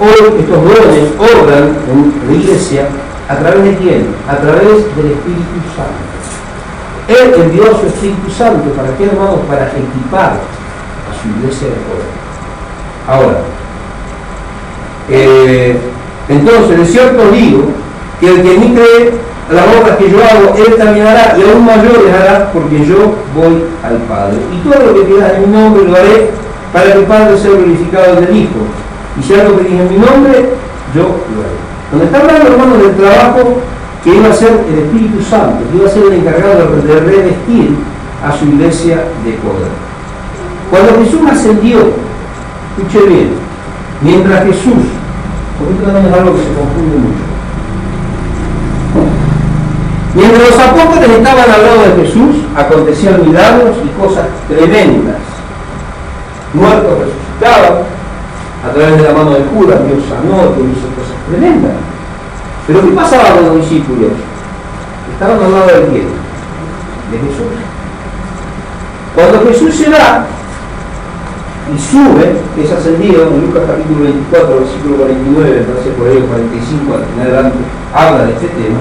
hoy estos dones obran en la iglesia a través de quién? A través del Espíritu Santo. Él envió a su Espíritu Santo, ¿para qué, hermanos? Para equipar a su iglesia de poder. Ahora, entonces, de cierto digo, que el que en mí cree las obras que yo hago, él también hará, y aún mayores hará, porque yo voy al Padre. Y todo lo que pidas en mi nombre lo haré, para que el Padre sea glorificado en el Hijo. Y si algo pedís en mi nombre, yo lo haré. Donde está hablando, hermanos, del trabajo que iba a hacer el Espíritu Santo, que iba a ser el encargado de revestir a su iglesia de poder. Cuando Jesús ascendió, escuche bien, mientras Jesús, porque esto también es algo que se confunde mucho, mientras los apóstoles estaban al lado de Jesús, acontecían milagros y cosas tremendas. Muertos resucitaban, a través de la mano de Judas, Dios sanó, Dios hizo cosas tremendas. Pero ¿qué pasaba con los discípulos? Estaban al lado de quién? De Jesús. Cuando Jesús se va y sube, que es ascendido, en Lucas capítulo 24, versículo 49, parece por ahí 45, al final adelante, habla de este tema.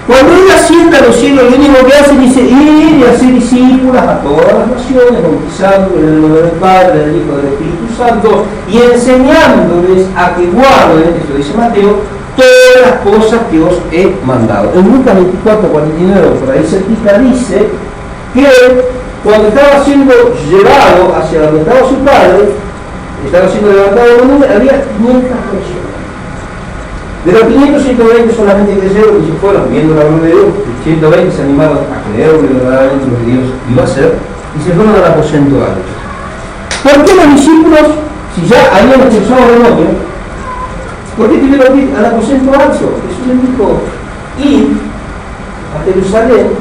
Cuando él asciende a los cielos, lo único que hace dice, ir y hacer discípulos a todas las naciones, bautizando en el nombre del Padre, del Hijo, del Espíritu Santo, y enseñándoles a que guarden, esto dice Mateo, todas las cosas que os he mandado. En Lucas 24, 49, por ahí cerquita dice que cuando estaba siendo llevado hacia donde estaba su padre, estaba siendo levantado de un número, había 500 personas. De los 500, 120 solamente creyeron y se fueron viendo la gloria de Dios. 120 se animaron a creer verdaderamente lo que Dios iba a hacer y se fueron al aposento alto. ¿Por qué los discípulos, si ya habían expulsado demonios, por qué tuvieron que ir al aposento alto? Jesús les dijo, ir a Jerusalén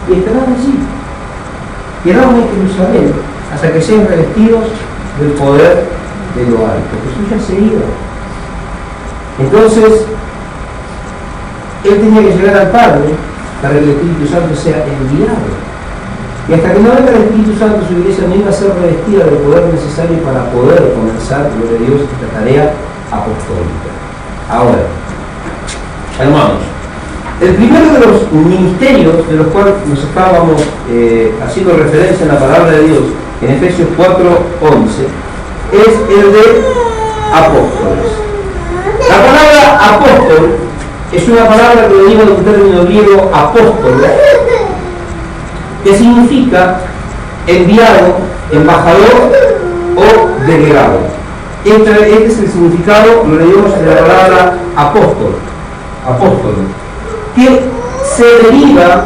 y estarán allí. Quedaron en Jerusalén hasta que sean revestidos del poder de lo alto. Jesús ya se iba. Entonces, él tenía que llegar al Padre para que el Espíritu Santo sea enviado. Y hasta que no venga el Espíritu Santo, su iglesia no iba a ser revestida del poder necesario para poder comenzar, gloria a Dios, esta tarea apostólica. Ahora, hermanos, el primero de los ministerios de los cuales nos estábamos haciendo referencia en la palabra de Dios, en Efesios 4:11, es el de apóstoles. La palabra apóstol es una palabra que deriva de un término griego apóstol, que significa enviado, embajador o delegado. Este es el significado, lo leemos en la palabra apóstol, que se deriva,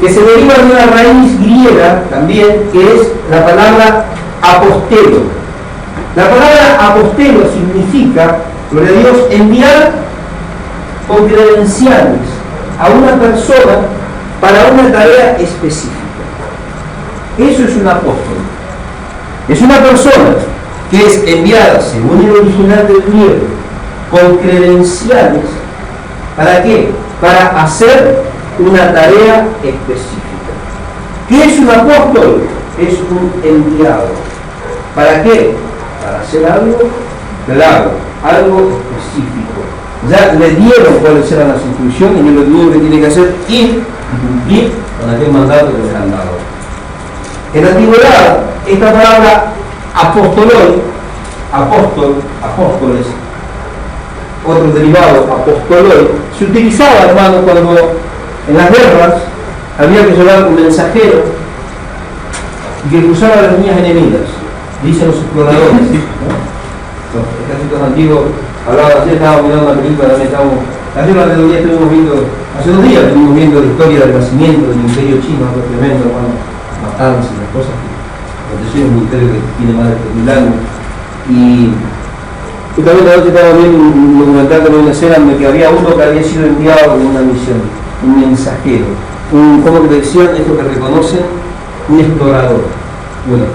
que se deriva de una raíz griega también, que es la palabra apostelo. La palabra apostelo significa, gloria a Dios, enviar con credenciales a una persona para una tarea específica. Eso es un apóstol. Es una persona que es enviada, según el original del griego, con credenciales. ¿Para qué? Para hacer una tarea específica. ¿Qué es un apóstol? Es un enviado. ¿Para qué? Para hacer algo claro, algo específico. Ya le dieron cuáles eran las instrucciones y lo único que tiene que hacer es ir y cumplir con aquel mandato que les han dado. En la antigüedad, esta palabra apostoloi, apóstoles, otro derivado, apostoloi, se utilizaba, hermano, cuando en las guerras había que llevar un mensajero y que cruzara las líneas enemigas. Dicen los exploradores, ¿no? Los ejércitos antiguos hablaban así, estábamos mirando una película, también estábamos, hace un día estuvimos viendo, hace 2 días estuvimos viendo la historia del nacimiento del Imperio Chino, algo tremendo, hermano, matanzas y las cosas Atención es un ministerio que tiene más de 3.000 años. Y también la noche estaba viendo un documental que una escena en que había uno que había sido enviado con una misión, un mensajero, como que decían esto que reconocen, un explorador. Bueno,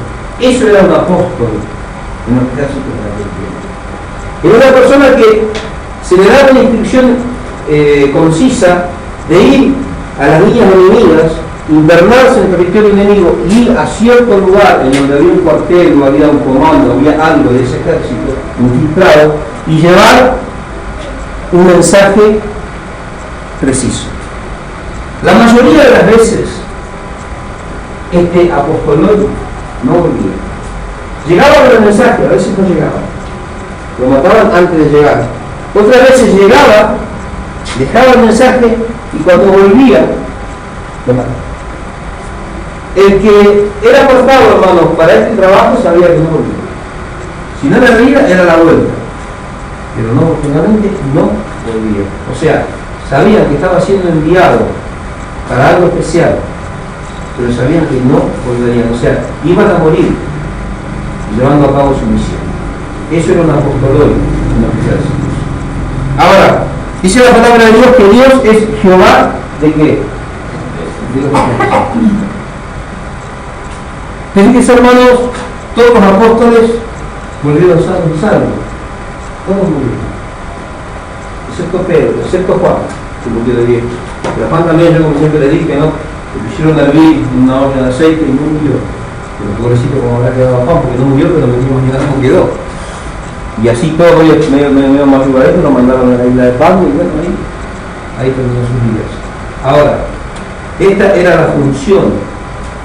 eso era un apóstol en los ejércitos de aquel tiempo. Era una persona que se le daba una instrucción concisa de ir a las líneas enemigas, internarse en el territorio enemigo, ir a cierto lugar en donde había un cuartel o había un comando, había algo de ese ejército infiltrado, y llevar un mensaje preciso. La mayoría de las veces este apostolón no volvía. Llegaban los mensajes, a veces no llegaban. Lo mataban antes de llegar. Otras veces llegaba, dejaba el mensaje y cuando volvía, lo mataban. El que era apartado, hermanos, para este trabajo sabía que no volvía. Si no era vida, era la vuelta. Pero no, finalmente no volvía. O sea, sabían que estaba siendo enviado para algo especial, pero sabían que no volverían. O sea, iban a morir llevando a cabo su misión. Eso era un apostolón en los ejércitos. Ahora, dice la palabra de Dios que Dios es Jehová ¿de qué? De los ejércitos. Fíjense, hermanos, todos los apóstoles volvieron salvos. Todos murieron. Excepto Pedro, excepto Juan, que murió de viejo. Pero Juan también, yo como siempre le dije, ¿no? Le pusieron a hervir una olla de aceite y no murió. Pero pobrecito como habrá quedado Juan, porque no murió, pero no me imaginar cómo quedó. Y así todo, medio más lugareto, lo mandaron a la isla de Pablo y bueno, ahí terminó sus vidas. Ahora, esta era la función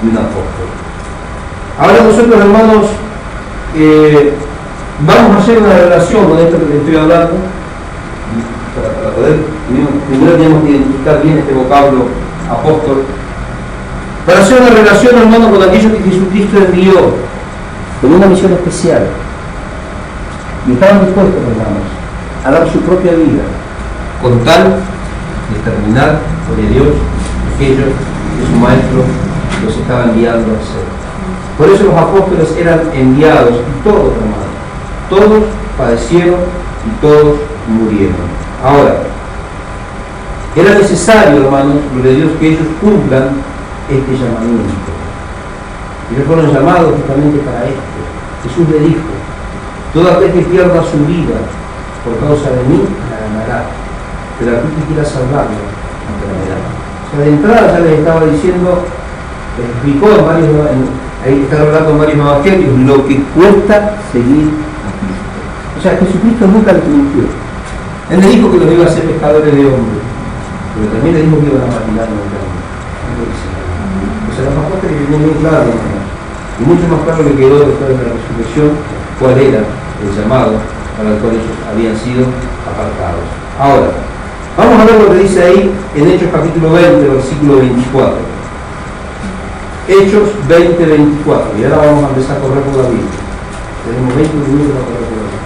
de un apóstol. Ahora nosotros, hermanos, vamos a hacer una relación con esto que les estoy hablando. Para poder, primero tenemos que identificar bien este vocablo apóstol. Para hacer una relación, hermano, con aquellos que Jesucristo envió con una misión especial. Y estaban dispuestos, hermanos, a dar su propia vida con tal de terminar por el Dios aquello que su maestro los estaba enviando a hacer. Por eso los apóstoles eran enviados, y todos, hermanos, todos padecieron y todos murieron. Ahora, era necesario, hermanos, gloria a Dios, que ellos cumplan este llamamiento. Ellos fueron llamados justamente para esto. Jesús le dijo: todo aquel que pierda su vida por causa de mí, la ganará, pero aquel que quiera salvarla, no la ganará. O sea, de entrada ya les estaba diciendo, les explicó en varios, ahí está hablando en varios evangelios, lo que cuesta seguir a Cristo. O sea, Jesucristo nunca le mintió. Él le dijo que los iba a hacer pescadores de hombres, pero también le dijo que iban a patinar en el camino. O sea, los apóstoles tenían muy claro, y mucho más claro le quedó después de la resurrección cuál era el llamado para el cual ellos habían sido apartados. Ahora, vamos a ver lo que dice ahí en Hechos capítulo 20, versículo 24. Hechos 20, 24. Y ahora vamos a empezar a correr por la Biblia. Tenemos 20 minutos para correr por la Biblia.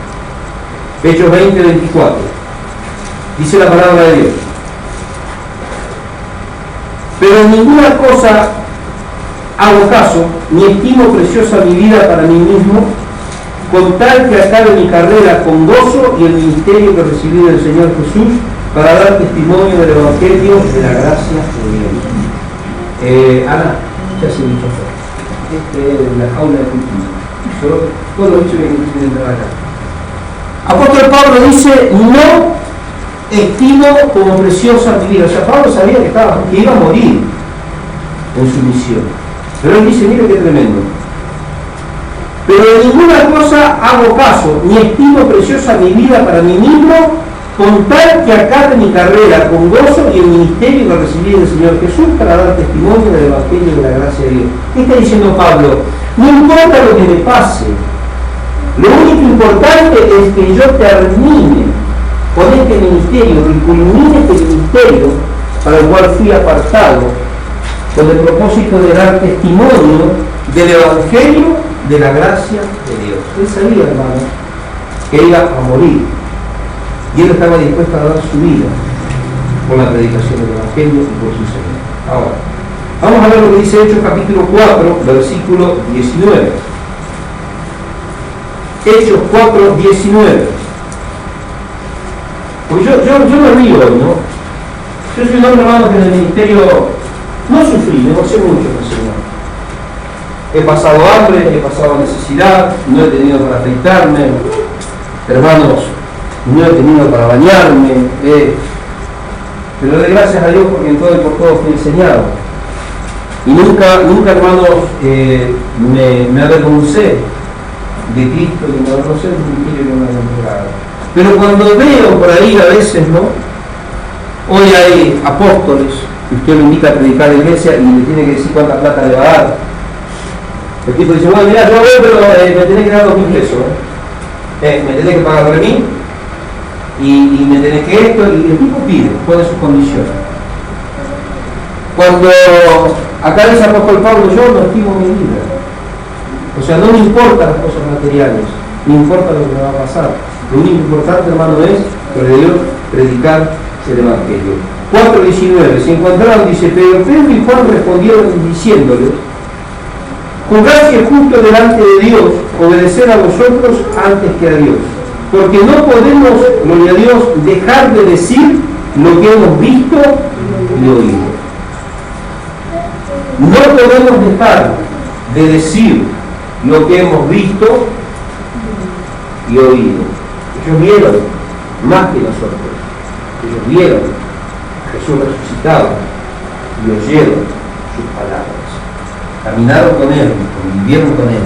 Hechos 20, 24. Dice la palabra de Dios: pero en ninguna cosa hago caso, ni estimo preciosa mi vida para mí mismo, con tal que acabe mi carrera con gozo y el ministerio que recibí del Señor Jesús, para dar testimonio del Evangelio de la gracia de Dios. Ana, ya se dicho la jaula de cultura. Todo lo dicho que quieren entrar acá. Apóstol Pablo dice: no estimo como preciosa mi vida. O sea, Pablo sabía que iba a morir en su misión. Pero él dice, mire qué tremendo: pero de ninguna cosa hago caso, ni estimo preciosa mi vida para mí mismo, con tal que acabe mi carrera con gozo y el ministerio que recibí del Señor Jesús, para dar testimonio del Evangelio de la gracia de Dios. ¿Qué está diciendo Pablo? No importa lo que me pase, lo único importante es que yo termine con este ministerio, que culmine este ministerio para el cual fui apartado, con el propósito de dar testimonio del Evangelio de la gracia de Dios. Él sabía, hermano, que iba a morir, y él estaba dispuesto a dar su vida por la predicación del Evangelio y por su Señor. Ahora, Vamos a ver lo que dice Hechos capítulo 4, versículo 19. Hechos 4, 19. Pues yo me río hoy, ¿no? Yo soy un hombre, hermano, que en el ministerio no sufrí, negocié mucho con el Señor. He pasado hambre, he pasado necesidad, no he tenido para afeitarme, hermanos, no he tenido para bañarme, pero doy gracias a Dios porque en todo y por todo fui enseñado. Y nunca hermanos, me avergoncé de Cristo y me avergoncé del ministerio que me han entregado. Pero cuando veo por ahí a veces, ¿no? Hoy hay apóstoles, que usted lo invita a predicar a la iglesia y le tiene que decir cuánta plata le va a dar. El tipo dice, bueno, mira, yo voy, pero me tenés que dar 2.000 pesos, me tenés que pagar de mí, y me tenés que esto, y el tipo pide, pone sus condiciones. Cuando acá dice el apóstol Pablo, yo no estimo mi vida. O sea, no me importan las cosas materiales, me importa lo que me va a pasar. Lo único importante, hermano, es predicar el Evangelio. 4:19, se encontraron, dice, pero Pedro y Juan respondieron diciéndoles, juzgad si es justo delante de Dios obedecer a vosotros antes que a Dios, porque no podemos, gloria a Dios, dejar de decir lo que hemos visto y oído. No podemos dejar de decir lo que hemos visto y oído. Ellos vieron más que nosotros. Ellos vieron a Jesús resucitado y oyeron sus palabras. Caminaron con Él, convivieron con Él.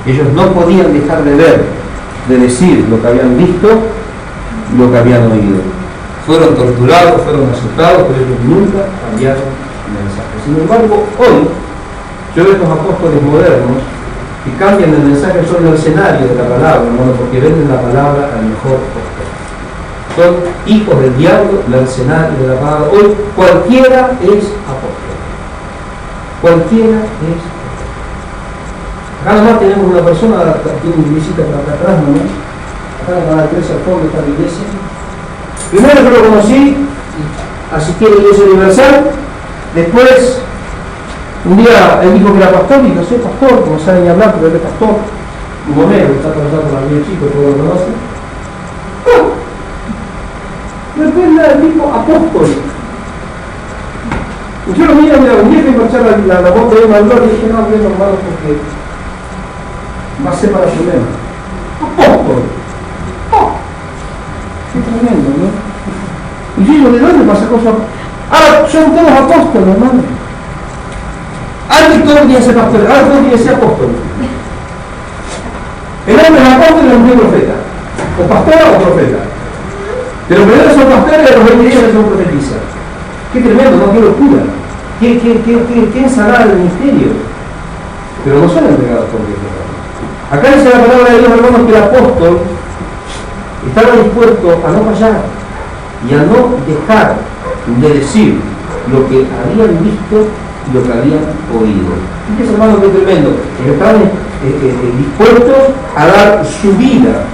Ellos no podían dejar de ver, de decir lo que habían visto y lo que habían oído. Fueron torturados, fueron azotados, pero ellos nunca cambiaron el mensaje. Sin embargo, hoy yo veo estos apóstoles modernos que cambian el mensaje sobre el escenario de la palabra, hermano, porque venden la palabra al mejor postor. Son hijos del diablo, el escenario de la palabra. Hoy cualquiera es apóstol. Cualquiera es apóstol. Acá nomás tenemos una persona, tiene una visita por acá atrás, ¿no? Acá van a crecer al fondo de esta iglesia. Primero yo lo conocí, asistí a la iglesia universal, después un día él dijo que era pastor y yo soy pastor, no sabe ni hablar, pero él es pastor. Un momento, está trabajando con el chico, todos lo conocen. Después el tipo apóstol. Y yo lo miro, un día que marchar la voz de Emma y dije, no, bien hermano, porque va a ser para su lema. Apóstol. Qué tremendo, ¿no? Y yo digo, ¿de dónde pasa cosas? Ahora son todos apóstoles, hermano. Antes todos querían ser pastores, ahora todos quieren ser apóstoles. El hombre es apóstol y el hombre es profeta. O pastora o profeta. Pero primero son pastores y a los 20 días son profetizas. Qué tremendo, ¿no? Qué locura. Qué ensalada del misterio. Pero no son entregados por Dios. Acá dice la palabra de Dios, hermanos, que el apóstol estaba dispuesto a no fallar y a no dejar de decir lo que habían visto y lo que habían oído. Fíjense, hermano, qué tremendo. Ellos estaban dispuestos a dar su vida,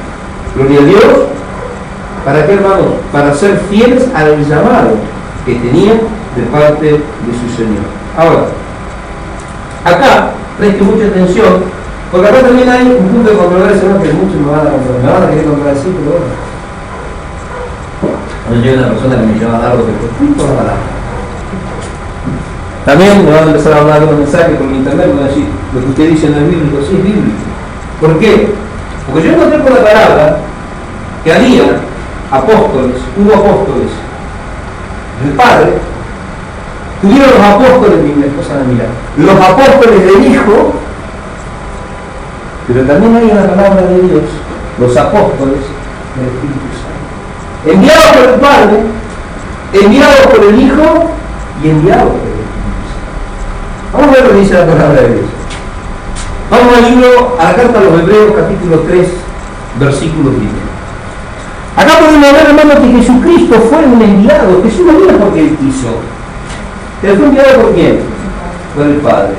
gloria a Dios, ¿para qué, hermanos? Para ser fieles al llamado que tenían de parte de su Señor. Ahora, acá, presten mucha atención, porque acá también hay un punto de controversia, ¿no? Que muchos me van a querer contradecir, pero bueno. Cuando llega una persona que me llama a dar lo que por toda la palabra. También me van a empezar a hablar de un mensaje por internet, me van a decir, lo que usted dice no es bíblico, sí es bíblico. ¿Por qué? Porque yo encontré por la palabra que había apóstoles, hubo apóstoles. El Padre, tuvieron los apóstoles, mi esposa me mira, los apóstoles del Hijo, pero también hay en la palabra de Dios los apóstoles del Espíritu Santo. Enviados por el Padre, enviados por el Hijo y enviados por el Espíritu Santo. Vamos a ver lo que dice la palabra de Dios. Vamos al libro, a la carta a los Hebreos, capítulo 3, versículo 1. Acá podemos ver, hermanos, que Jesucristo fue un enviado. Jesús no vino porque él quiso. Pero fue enviado por quién? Por el Padre.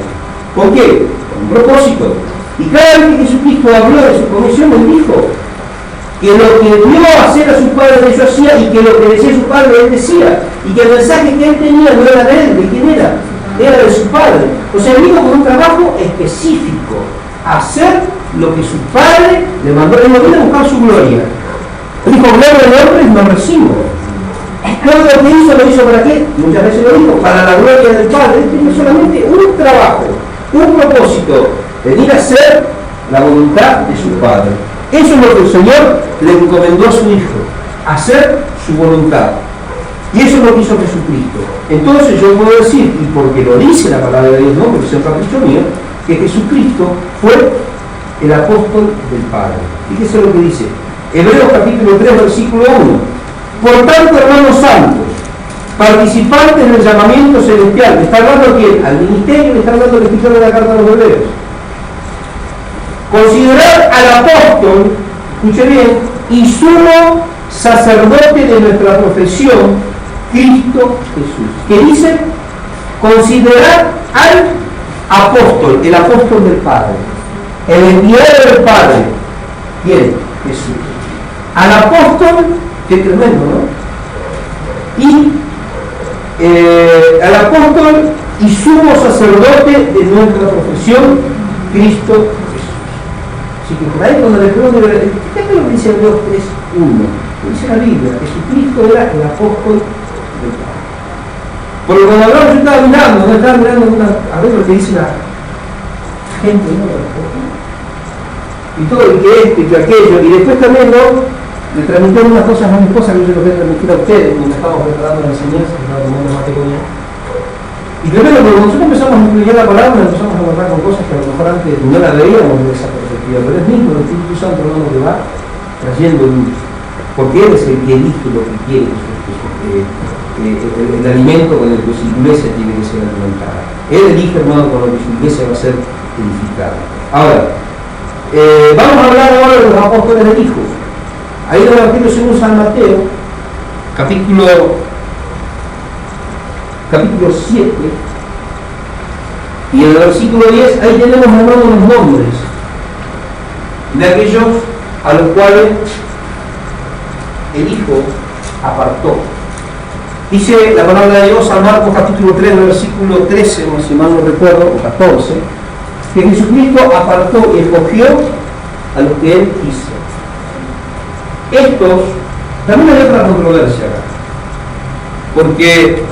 ¿Por qué? Con un propósito. Y cada vez que Jesucristo habló de su comisión, él dijo que lo que vio hacer a su Padre eso hacía, y que lo que decía su Padre él decía, y que el mensaje que él tenía no era de él, ¿de quién era? era de su padre. O sea, él vino con un trabajo específico, hacer lo que su padre le mandó. Él no vino a buscar su gloria. Él dijo, gloria de hombres no recibo. Todo lo que hizo, ¿lo hizo para qué? Muchas veces lo dijo, para la gloria del Padre. Él tenía solamente un trabajo, un propósito, venir a hacer la voluntad de su Padre. Eso es lo que el Señor le encomendó a su Hijo, hacer su voluntad. Y eso es lo que hizo Jesucristo. Entonces yo puedo decir, y porque lo dice la palabra de Dios, no porque sea un capricho mío, que Jesucristo fue el apóstol del Padre. Fíjese lo que dice. Hebreos capítulo 3, versículo 1. Por tanto, hermanos santos, participantes del llamamiento celestial, ¿le está hablando a quién? Al ministerio, le está hablando al escritor de la carta a los Hebreos. Considerar al apóstol, escuche bien, y sumo sacerdote de nuestra profesión, Cristo Jesús. ¿Qué dice? Considerar al apóstol, el apóstol del Padre, el enviado del Padre. ¿Quién? Jesús. Al apóstol, qué tremendo, ¿no? Y al apóstol y sumo sacerdote de nuestra profesión, Cristo Jesús. Así que por ahí cuando le pregunto, ¿qué es lo que dice Hebreos 3:1? Dice la Biblia, Jesucristo era el apóstol del Padre. Porque cuando hablamos, yo estaba mirando a ver lo que dice la gente, ¿no? Y todo, y que esto y que aquello, y después también, ¿no? Le transmití unas cosas a mi esposa que yo les voy a transmitir a ustedes cuando estábamos preparando la enseñanza, estaba tomando mate con ella. Y primero, cuando nosotros empezamos a incluir la palabra, empezamos a hablar con cosas que a lo mejor antes no la veíamos de esa perspectiva, pero es mismo el Espíritu Santo, hermano, que va trayendo luz, porque Él es el que elige lo que quiere, el alimento con el que su iglesia tiene que ser alimentada. Él elige, hermano, con lo que su iglesia va a ser edificada. Ahora, vamos a hablar ahora de los apóstoles del Hijo. Ahí en el Evangelio según San Mateo, capítulo 7, y en el versículo 10, ahí tenemos, hermanos, los nombres de aquellos a los cuales el Hijo apartó. Dice la palabra de Dios, San Marcos capítulo 3, versículo 13, si mal no recuerdo, o 14, que Jesucristo apartó y escogió a los que Él quiso. Estos, también hay otra controversia acá, porque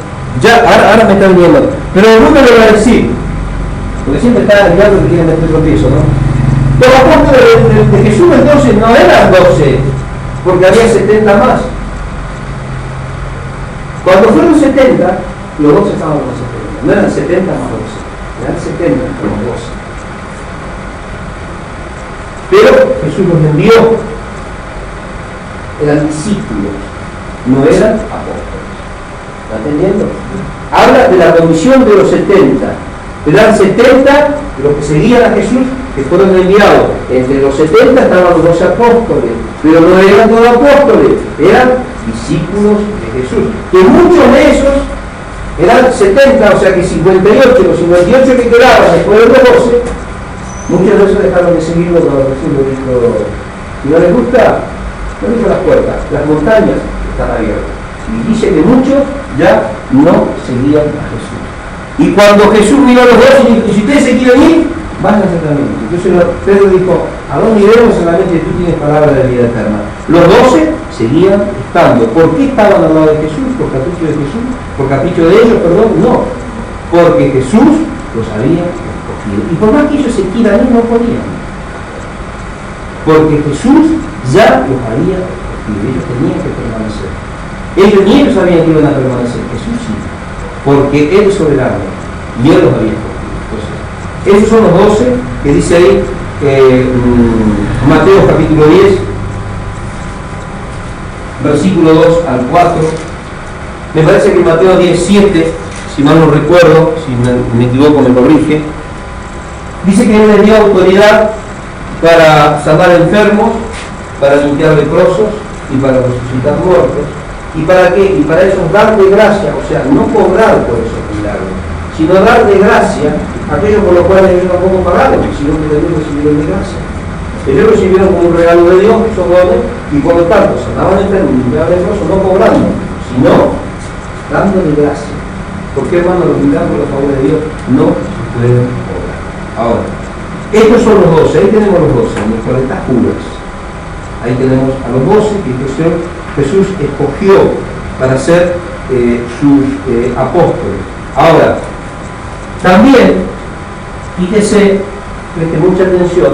ya, ahora me están viendo, pero no me lo va a decir, porque siempre está mirando que quieren meter tropiezo, ¿no? Los apóstoles de Jesús entonces no eran 12, porque había 70 más. Cuando fueron 70, los 12 estaban con 70, no eran 70 más 12, eran 70 más 12. Pero Jesús los envió. Eran discípulos, no eran apóstoles. ¿Está entendiendo? Habla de la comisión de los 70. Eran 70 los que seguían a Jesús, que fueron enviados. Entre los 70 estaban los 12 apóstoles, pero no eran todos apóstoles, eran discípulos de Jesús. Que muchos de esos eran 70, o sea que 58, los 58 que quedaban después de los 12, muchos de esos dejaron de seguirlo cuando Jesús lo dijo, si no les gusta, no dijo las puertas, las montañas están abiertas. Y dice que muchos ya no seguían a Jesús. Y cuando Jesús miró a los 12 y dijo, si ustedes se quieren ir, váyanse también. Entonces Pedro dijo, ¿a dónde iremos? Solamente tú tienes palabra de vida eterna. Los 12 seguían estando. ¿Por qué estaban al lado de Jesús? ¿Por capricho de Jesús? ¿Por capricho de ellos? Perdón, no. Porque Jesús los había escogido. Y por más que ellos se quieran ir, no podían. Porque Jesús ya los había escogido. Ellos tenían que permanecer. Ellos ni ellos sabían que iban a permanecer. Jesús sí. Porque Él es soberano. Y Él los había escogido. Entonces, esos son los 12 que dice ahí Mateo capítulo 10, versículo 2 al 4. Me parece que Mateo 10, 7, si mal no recuerdo, si me equivoco me corrige, dice que Él les dio autoridad para sanar enfermos, para limpiar leprosos y para resucitar muertos. ¿Y para qué? Y para ellos dar de gracia, o sea, no cobrar por esos milagros, sino dar de gracia aquello por lo cual ellos tampoco pagaron, sino que ellos recibieron de gracia. Ellos recibieron como un regalo de Dios esos dones, y por lo tanto sanaban enfermos y limpiaban leprosos, no cobrando, sino dando de gracia. Porque, hermano, los milagros de la favor de Dios no se pueden obrar. Ahora, estos son los 12, ahí tenemos los 12, en los 40 Judas. Ahí tenemos a los 12 que Jesús escogió para ser sus apóstoles. Ahora, también, fíjese, preste mucha atención,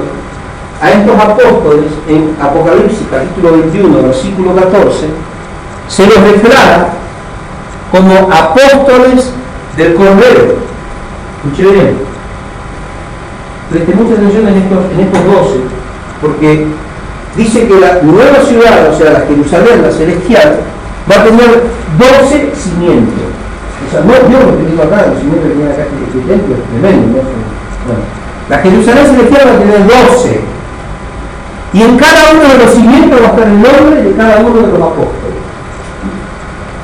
a estos apóstoles en Apocalipsis capítulo 21, versículo 14, se los declara como apóstoles del Cordero. Escuche bien, preste mucha atención en estos 12, porque dice que la nueva ciudad, o sea, la Jerusalén, la celestial, va a tener 12 cimientos. O sea, no Dios lo que digo acá, los cimientos que tiene acá este templo es tremendo, ¿no? Bueno, la Jerusalén celestial va a tener 12. Y en cada uno de los cimientos va a estar el nombre de cada uno de los apóstoles.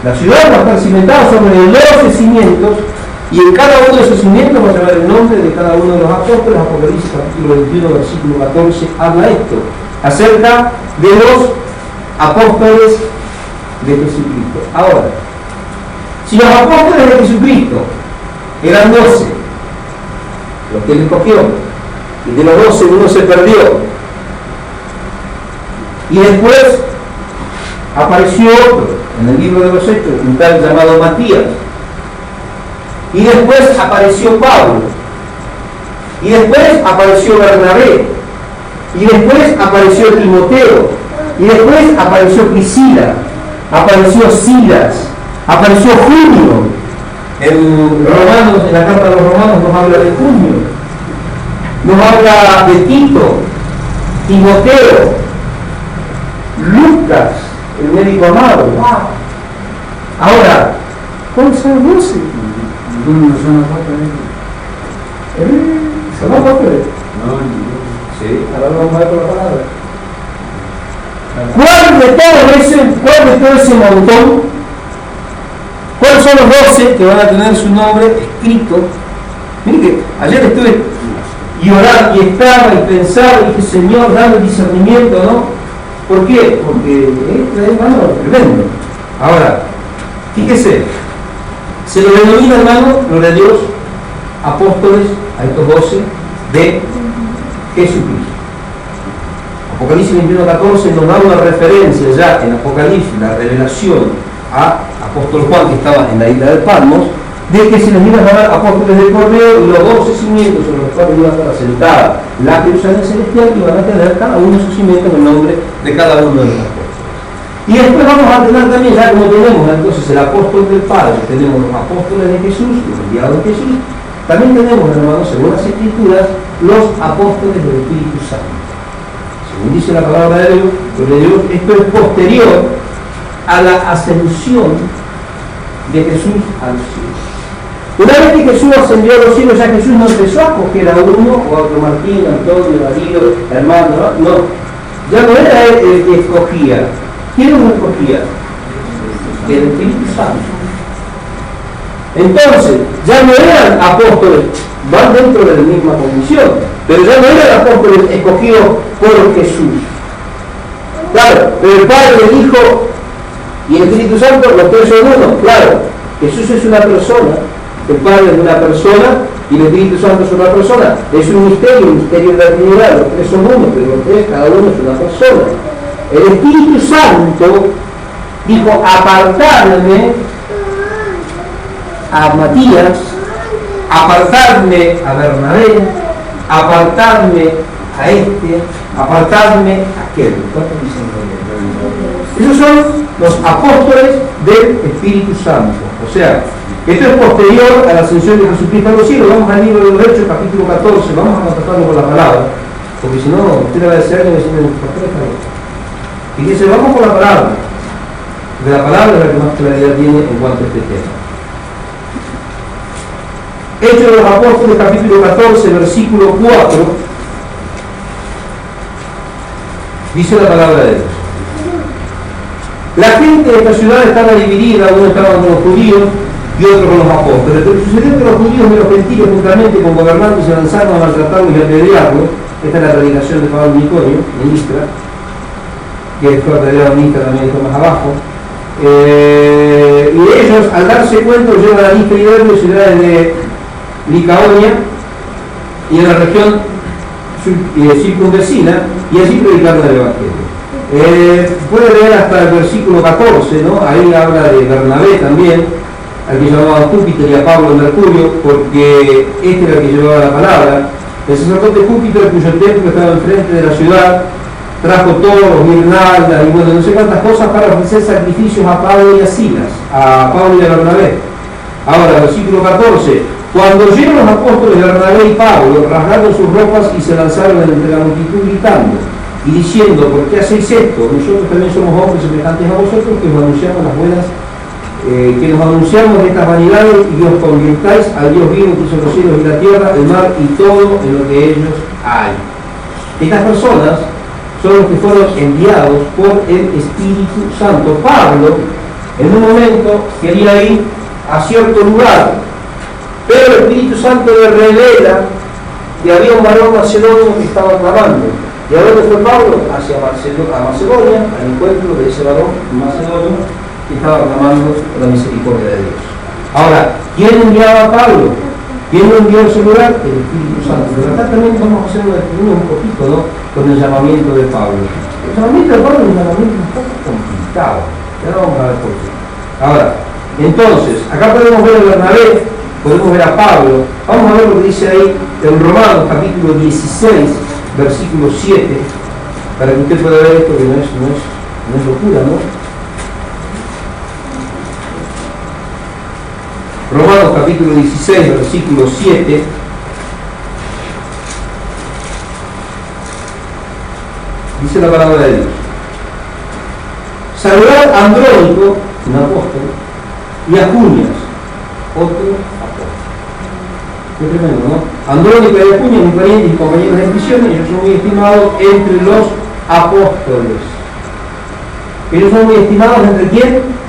La ciudad va a estar cimentada sobre 12 cimientos, y en cada uno de esos cimientos va a llevar el nombre de cada uno de los apóstoles. Apocalipsis capítulo 21, versículo 14, habla esto, acerca de los apóstoles de Jesucristo. Ahora, si los apóstoles de Jesucristo eran 12, los que él escogió, y de los 12 uno se perdió, y después apareció otro en el libro de los Hechos, un tal llamado Matías, y después apareció Pablo, y después apareció Bernabé, y después apareció Timoteo, y después apareció Priscila, apareció Silas, apareció Junio. En Romanos, en la carta de los Romanos nos habla de Junio, nos habla de Tito, Timoteo, Lucas, el médico amado. Ahora, ¿cuáles son los 12? ¿Dónde son apóstoles? ¿Son apóstoles? No. Sí, ahora vamos a ver por la palabra. ¿Cuál de todo ese montón? ¿Cuáles son los 12 que van a tener su nombre escrito? Miren que ayer estuve y oraba y estaba y pensaba y dije, Señor, dame discernimiento, ¿no? ¿Por qué? Porque esto es, hermano, tremendo. Ahora, fíjese, se lo denomina, hermano, gloria a Dios, apóstoles a estos 12 de Jesucristo. Apocalipsis 21:14 nos da una referencia ya en Apocalipsis, la revelación a apóstol Juan, que estaba en la isla de Patmos, de que se les iban a llamar apóstoles del Cordero, y los 12 cimientos sobre los cuales iba a estar asentada la Jerusalén celestial, y van a tener cada uno de sus cimientos el nombre de cada uno de los apóstoles. Y después vamos a tener también, ya como tenemos entonces el apóstol del Padre, tenemos los apóstoles de Jesús, los enviados de Jesús, también tenemos, hermanos, según las Escrituras, los apóstoles del Espíritu Santo. Según dice la palabra de Dios, esto es posterior a la ascensión de Jesús a los cielos. Una vez que Jesús ascendió a los cielos, ya Jesús no empezó a escoger a uno o a otro, Martín, Antonio, Darío, hermano, no. Ya no era él el que escogía. ¿Quién lo escogía? El Espíritu Santo. Entonces, ya no eran apóstoles, van dentro de la misma condición, pero ya no eran apóstoles escogidos por Jesús. Claro, pero el Padre, el Hijo y el Espíritu Santo, los tres son uno. Claro, Jesús es una persona, el Padre es una persona y el Espíritu Santo es una persona. Es un misterio de la Trinidad, los tres son uno, pero los tres, cada uno es una persona. El Espíritu Santo dijo, apartarme a Matías, apartarme a Bernabé, apartarme a este, apartarme a aquel. Esos son los apóstoles del Espíritu Santo. O sea, esto es posterior a la ascensión de Jesucristo a los cielos. Vamos al libro de los Hechos, capítulo 14, vamos a contactarlo con la palabra, porque si no, usted le va a decir algo y decirle, ¿por qué está ahí? Fíjese, vamos con la palabra. De la palabra es la que más claridad tiene en cuanto a este tema. Hechos de los Apóstoles, capítulo 14, versículo 4, dice la palabra de Dios. La gente de esta ciudad estaba dividida, unos estaban con los judíos y otros con los apóstoles. Pero sucedió que los judíos y los gentiles, juntamente con gobernantes, se lanzaron a maltratarlos y a apedrearlos. Esta es la predicación de Pablo Niconio, en Listra, que fue apedreado en Listra también, está más abajo. Y ellos, al darse cuenta, llegan a Listra y Derbe, ciudades de Licaonia y en la región circunvecina, y allí predicaron el Evangelio. Puede leer hasta el versículo 14, ¿no? Ahí habla de Bernabé también, al que llamaban Júpiter, y a Pablo Mercurio, porque este era el que llevaba la palabra. El sacerdote Júpiter, cuyo templo estaba enfrente de la ciudad, trajo toros, guirnaldas y bueno, no sé cuántas cosas para ofrecer sacrificios a Pablo y a Silas, a Pablo y a Bernabé. Ahora, versículo 14. Cuando oyeron los apóstoles de Bernabé y Pablo, rasgaron sus ropas y se lanzaron entre la multitud gritando y diciendo: ¿por qué hacéis esto? Nosotros también somos hombres semejantes a vosotros, que os anunciamos las buenas, que nos anunciamos de estas vanidades, y os convirtáis al Dios vivo que hizo los cielos y la tierra, el mar y todo en lo que ellos hay. Estas personas son los que fueron enviados por el Espíritu Santo. Pablo, en un momento, quería ir a cierto lugar, pero el Espíritu Santo le revela que había un varón macedonio que estaba clamando. ¿Y a dónde fue Pablo? Hacia Macedonia, al encuentro de ese varón macedonio que estaba clamando por la misericordia de Dios. Ahora, ¿quién enviaba a Pablo? ¿Quién lo envió a ese lugar? El Espíritu Santo. Pero acá también vamos a hacer un poquito, ¿no?, con el llamamiento de Pablo. El llamamiento de Pablo es un llamamiento un poco complicado. Ya lo vamos a ver por qué. Ahora, entonces, acá podemos ver a Bernabé, podemos ver a Pablo. Vamos a ver lo que dice ahí en Romanos capítulo 16, versículo 7, para que usted pueda ver esto, que no es locura, ¿no? Romanos capítulo 16, versículo 7. Dice la palabra de Dios: saludad a Andrónico, un apóstol, y a Junias, otro apóstol. Qué tremendo, ¿no? Andrónico y a Junias, mis parientes y compañeros de prisión, ellos son muy estimados entre los apóstoles. Ellos son muy estimados entre quién?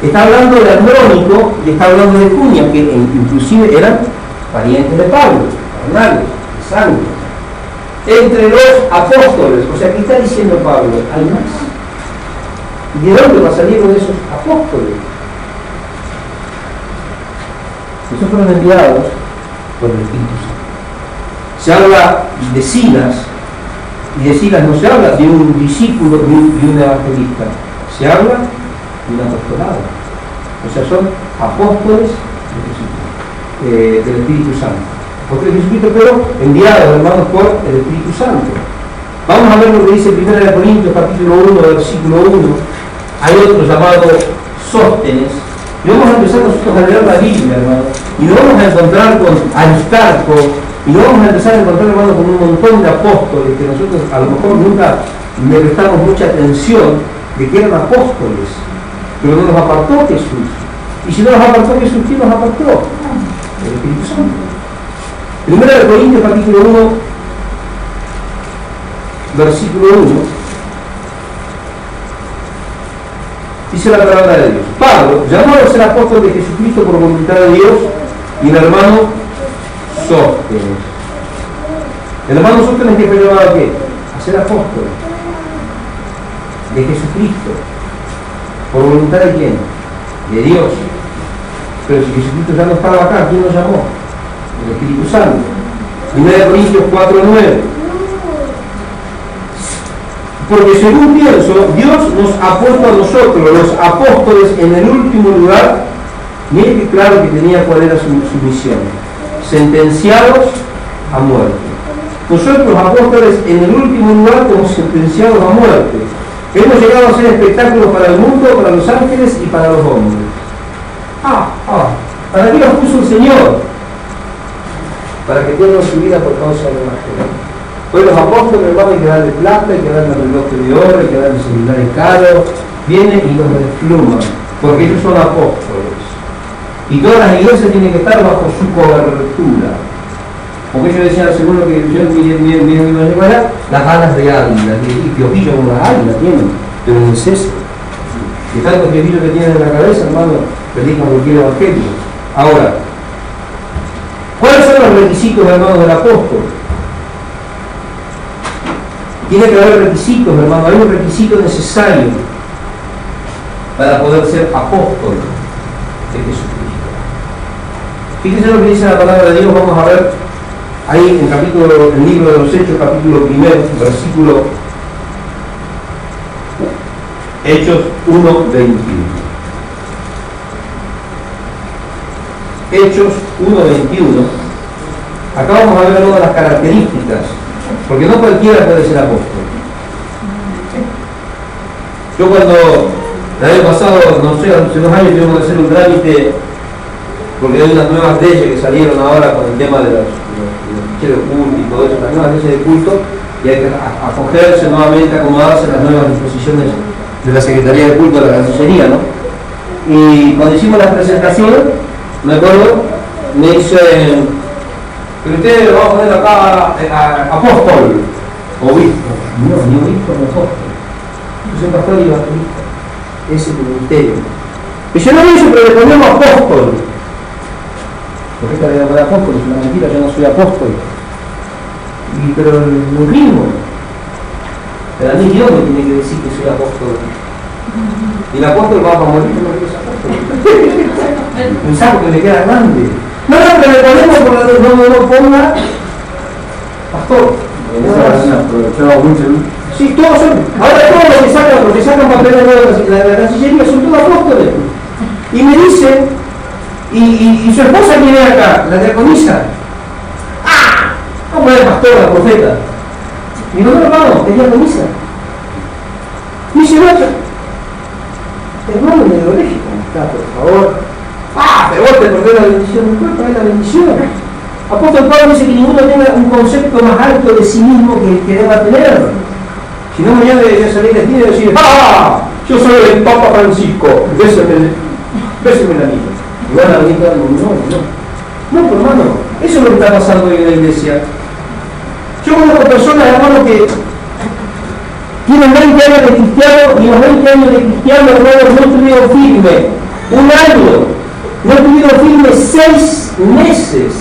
Está hablando de Andrónico y está hablando de Junias, que inclusive eran parientes de Pablo, carnales, de sangre. Entre los apóstoles, o sea, ¿qué está diciendo Pablo? Hay más. ¿Y de dónde va a salir de esos apóstoles? Esos fueron enviados por el Espíritu Santo. Se habla de Silas, y de Silas no se habla de un discípulo, de un evangelista, se habla de un apostolado. O sea, son apóstoles del Espíritu Santo. Apóstoles de Jesucristo, pero enviados, hermanos, por el Espíritu Santo. Vamos a ver lo que dice 1 Corintios capítulo 1, versículo 1. Hay otro llamado Sóstenes. Y vamos a empezar nosotros a leer la Biblia, hermano. Y nos vamos a encontrar con Aristarco. Y nos vamos a empezar a encontrar, hermano, con un montón de apóstoles que nosotros a lo mejor nunca le prestamos mucha atención de que eran apóstoles. Pero no los apartó Jesús. Y si no los apartó Jesús, ¿quién los apartó? El Espíritu Santo. 1 Corintios capítulo 1, versículo 1. Dice la palabra de Dios: Pablo, llamado a ser apóstol de Jesucristo por voluntad de Dios, y el hermano Sóstenes. El hermano Sóstenes, que fue llamado a qué? A ser apóstol de Jesucristo. ¿Por voluntad de quién? De Dios. Pero si Jesucristo ya no estaba acá, ¿quién lo llamó? El Espíritu Santo. 1 Corintios 4:9. Porque según pienso, Dios nos ha puesto a nosotros, los apóstoles, en el último lugar. Mire que claro que tenía cuál era su misión: sentenciados a muerte. Nosotros, los apóstoles, en el último lugar, como sentenciados a muerte. Hemos llegado a ser espectáculos para el mundo, para los ángeles y para los hombres. ¿Para qué los puso el Señor? Para que pierdan su vida por causa del Evangelio. Pues los apóstoles, hermano, hay que darle plata, hay que darle reloj de oro, hay que darle celulares caros. Vienen y los despluman, porque ellos son apóstoles. Y todas las iglesias tienen que estar bajo su cobertura. Porque ellos decían, según lo que yo me allá, las alas de águila, y piojillo como las águilas tienen, pero no es eso. Y tantos piojillos que tienen en la cabeza, hermano, predican cualquier evangelio. Ahora, ¿cuáles son los requisitos, hermanos, del apóstol? Tiene que haber requisitos, hermano. Hay un requisito necesario. para poder ser apóstol de Jesucristo. Fíjense lo que dice la palabra de Dios. Vamos a ver ahí en el libro de los Hechos, capítulo 1, versículo Hechos 1:21. Hechos 1:21. Acá vamos a ver algunas de las características, porque no cualquiera puede ser apóstol. Yo cuando el año pasado, no sé, hace 2 años tuvimos que hacer un trámite, porque hay unas nuevas leyes que salieron ahora con el tema de los ficheros de culto y todo eso, las nuevas leyes de culto, y hay que acogerse nuevamente, acomodarse a las nuevas disposiciones de la Secretaría de Culto de la Cancillería, ¿no? Y cuando hicimos la presentación, me acuerdo, me dicen, pero usted lo va a poner acá apóstol, obispo. No, ni obispo ni apóstol. Yo soy pastor y evangelista. Ese es el ministerio. Y yo no lo hice, pero le ponemos apóstol. Porque esta le poner apóstol, es una mentira, yo no soy apóstol. Pero lo mismo. Pero a mí Dios me tiene que decir que soy apóstol. Y el apóstol va a morir como que es apóstol. Pensamos que le queda grande. No, pero le ponemos por la no ponga pastor. Sí, todos son. Ahora todos los que sacan papeles de la Cancillería son todos apóstoles. Y me dicen, y su esposa viene acá, la diaconisa. ¡Ah! ¿Cómo es pastora, profeta? Y no, hermano, es diaconisa. Dice el otro, hermano neurológico, por favor. ¡Ah! Pero vos te perdés la bendición del cuerpo, es la bendición. Apóstol Pablo dice que ninguno tenga un concepto más alto de sí mismo que el que deba tener. Si no, mañana debe salir de ti y decir, ¡ah! Yo soy el Papa Francisco, béseme la niña. Y van a venir no, hermano, eso es lo que está pasando hoy en la iglesia. Yo conozco personas, hermano, que tienen 20 años de cristiano y los 20 años de cristiano, hermano, no estuvieron firmes. Un año, no estuvieron firmes 6 meses.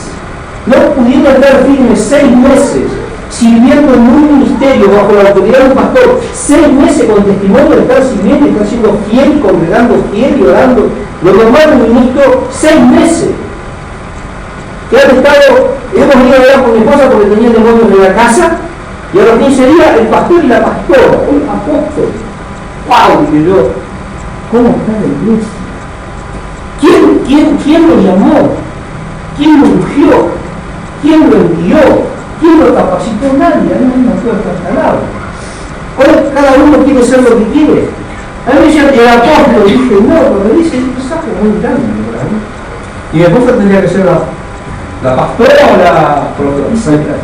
No pudieron estar firmes 6 meses. Sirviendo en un ministerio bajo la autoridad de un pastor, 6 meses con testimonio de estar sirviendo y estar siendo fiel, congregando fiel y orando. Lo normal de un ministro, 6 meses. Que han estado, hemos ido a hablar con mi esposa porque tenía demonios en la casa, y a los 15 días el pastor y la pastora, un apóstol. ¡Wow! Dije yo, ¿cómo está la iglesia? ¿Quién lo llamó? ¿Quién lo ungió? ¿Quién lo envió? ¿Quién lo capacitó? Nadie, a mí no me puede estar calado. Hoy cada uno quiere ser lo que quiere. A mí me dicen el apóstol, y dije, no, pero me dice, es un saco muy grande, ¿verdad? Y mi esposa tendría que ser la pastora o la profeta.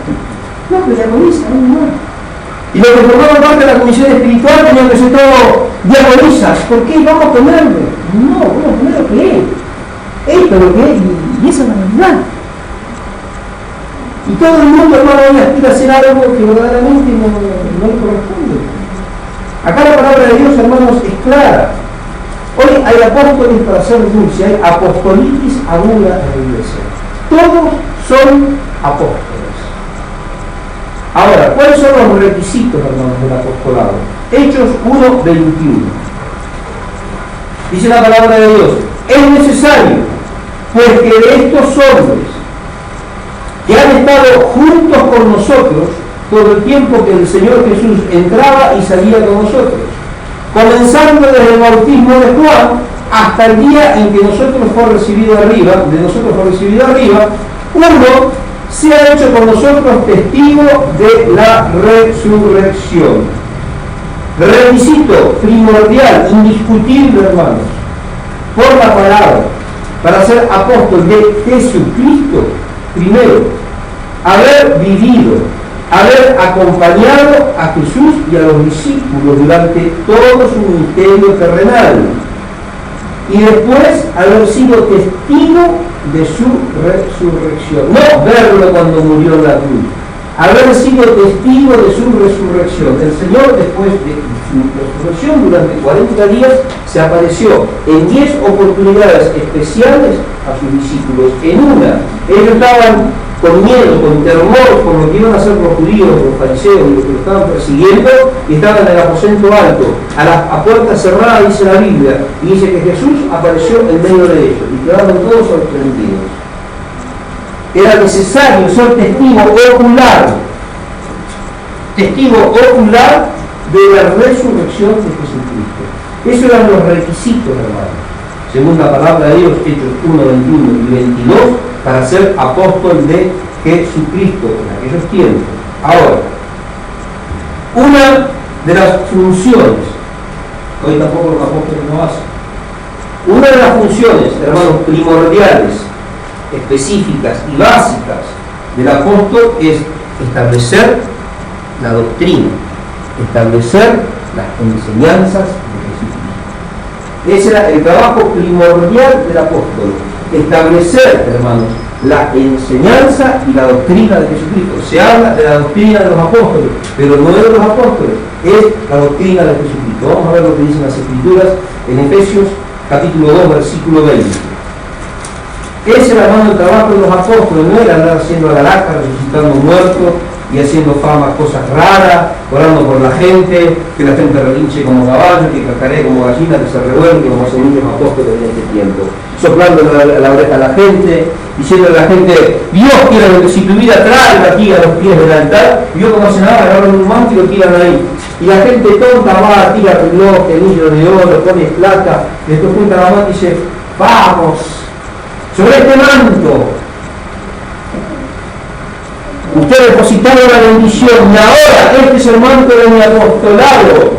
No, pero la diaconisa, no. Y los que formaban parte de la comisión espiritual tenían que ser todos diaconisas. ¿Por qué? Vamos a ponerle. No, vamos a poner lo que es. Esto es lo que es, y esa es la verdad. Y todo el mundo, hermano, hoy aspira a hacer algo que verdaderamente no le corresponde. Acá la palabra de Dios, hermanos, es clara. Hoy hay apóstoles para ser dulce, hay apostolitis aguda en la iglesia. Todos son apóstoles. Ahora, ¿cuáles son los requisitos, hermanos, del apostolado? Hechos 1:21. Dice la palabra de Dios, es necesario, pues que de estos hombres que han estado juntos con nosotros todo el tiempo que el Señor Jesús entraba y salía con nosotros, comenzando desde el bautismo de Juan hasta el día en que de nosotros fue recibido arriba, uno se ha hecho con nosotros testigo de la resurrección. Requisito primordial, indiscutible, hermanos, por la palabra, para ser apóstol de Jesucristo. Primero, haber vivido, haber acompañado a Jesús y a los discípulos durante todo su ministerio terrenal. Y después, haber sido testigo de su resurrección. No verlo cuando murió en la cruz. Haber sido testigo de su resurrección. El Señor, después de su resurrección, durante 40 días, se apareció en 10 oportunidades especiales a sus discípulos. En una, ellos estaban con miedo, con temor, por lo que iban a hacer los judíos, los fariseos, los que lo estaban persiguiendo, y estaban en el aposento alto, a puerta cerrada, dice la Biblia, y dice que Jesús apareció en medio de ellos, y quedaron todos sorprendidos. Era necesario ser testigo ocular de la resurrección de Jesucristo. Esos eran los requisitos, hermanos, según la palabra de Dios, Hechos 1, 21 y 22, para ser apóstol de Jesucristo en aquellos tiempos. Ahora, una de las funciones, hoy tampoco los apóstoles no hacen, una de las funciones, hermanos, primordiales, específicas y básicas del apóstol es establecer la doctrina, establecer las enseñanzas de Jesucristo. Ese era el trabajo primordial del apóstol, establecer, hermanos, la enseñanza y la doctrina de Jesucristo. Se habla de la doctrina de los apóstoles, pero no es de los apóstoles, es la doctrina de Jesucristo. Vamos a ver lo que dicen las Escrituras en Efesios capítulo 2, versículo 20. Ese era, hermano, el trabajo de los apóstoles, no era andar haciendo alaraca, resucitando muertos y haciendo fama, cosas raras, orando por la gente, que la gente relinche como caballo, que cacaree como gallina, que se revuelque como hacen muchos apóstoles en este tiempo, soplando la oreja a la gente, diciendo a la gente, Dios quiere que si tu vida trae aquí a los pies del altar, y yo como hacen ahora, agarran un manto y lo tiran ahí. Y la gente tonta va, tira reloj, anillo de oro, pone plata, después junta la mano y dice, vamos, sobre este manto ustedes depositaron la bendición y ahora este es el manto de mi apostolado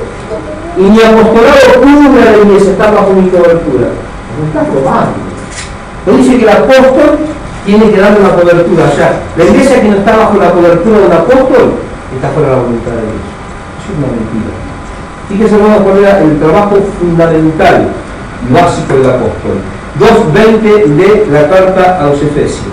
y mi apostolado cubre la iglesia, está bajo mi cobertura. No está probando. Pero dice que el apóstol tiene que darle una cobertura. O sea, la iglesia que no está bajo la cobertura de un apóstol está fuera de la voluntad de Dios. Eso es una mentira. Fíjese, hermano, cuál era el trabajo fundamental y básico del apóstol. 2:20 de la carta a los Efesios.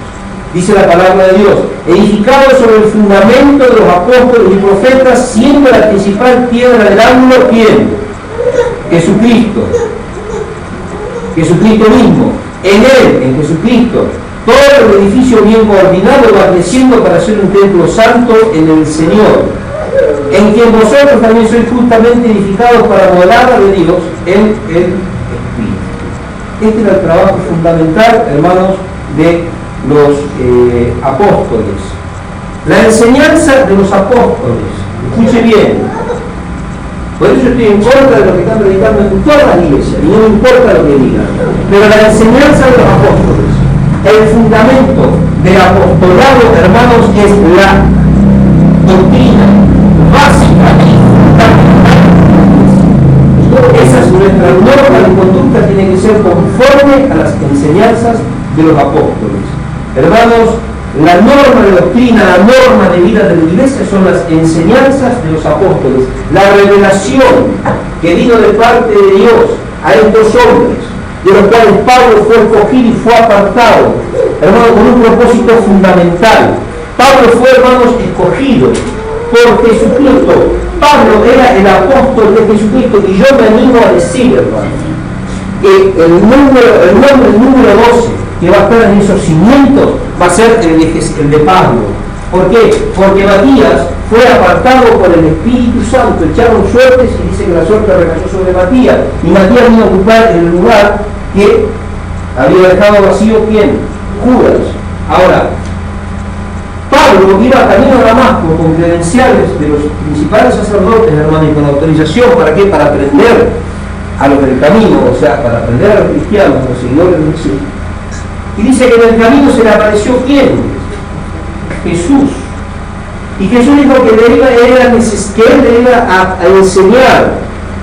Dice la palabra de Dios, edificado sobre el fundamento de los apóstoles y profetas, siendo la principal piedra del ángulo, ¿quién? Jesucristo. Jesucristo mismo. En Él, en Jesucristo, todo el edificio bien coordinado va creciendo para ser un templo santo en el Señor, en quien vosotros también sois justamente edificados para morada de Dios en el Espíritu. Este era el trabajo fundamental, hermanos, de los apóstoles. La enseñanza de los apóstoles, escuche bien, por eso estoy en contra de lo que están predicando en todas las iglesias, y no me importa lo que digan, pero la enseñanza de los apóstoles, el fundamento del apostolado, hermanos, es la doctrina básica y fundamental. Esa es nuestra norma de conducta, tiene que ser conforme a las enseñanzas de los apóstoles. Hermanos, la norma de doctrina, la norma de vida de la iglesia son las enseñanzas de los apóstoles, la revelación que vino de parte de Dios a estos hombres, de los cuales Pablo fue escogido y fue apartado, hermanos, con un propósito fundamental. Pablo fue, hermanos, escogido por Jesucristo. Pablo era el apóstol de Jesucristo, y yo me animo a decir, hermanos, que el número 12 que va a estar en esos cimientos va a ser el de Pablo. ¿Por qué? Porque Matías fue apartado por el Espíritu Santo, echaron suertes y dice que la suerte recayó sobre Matías, y Matías vino a ocupar el lugar que había dejado vacío, ¿quién? Judas. Ahora, Pablo iba camino a Damasco con credenciales de los principales sacerdotes, hermanos, y con autorización, ¿para qué? Para aprender a los del camino, o sea, para aprender a los cristianos, a los seguidores de Jesús. Y dice que en el camino se le apareció ¿quién? Jesús. Y Jesús dijo que él le iba a enseñar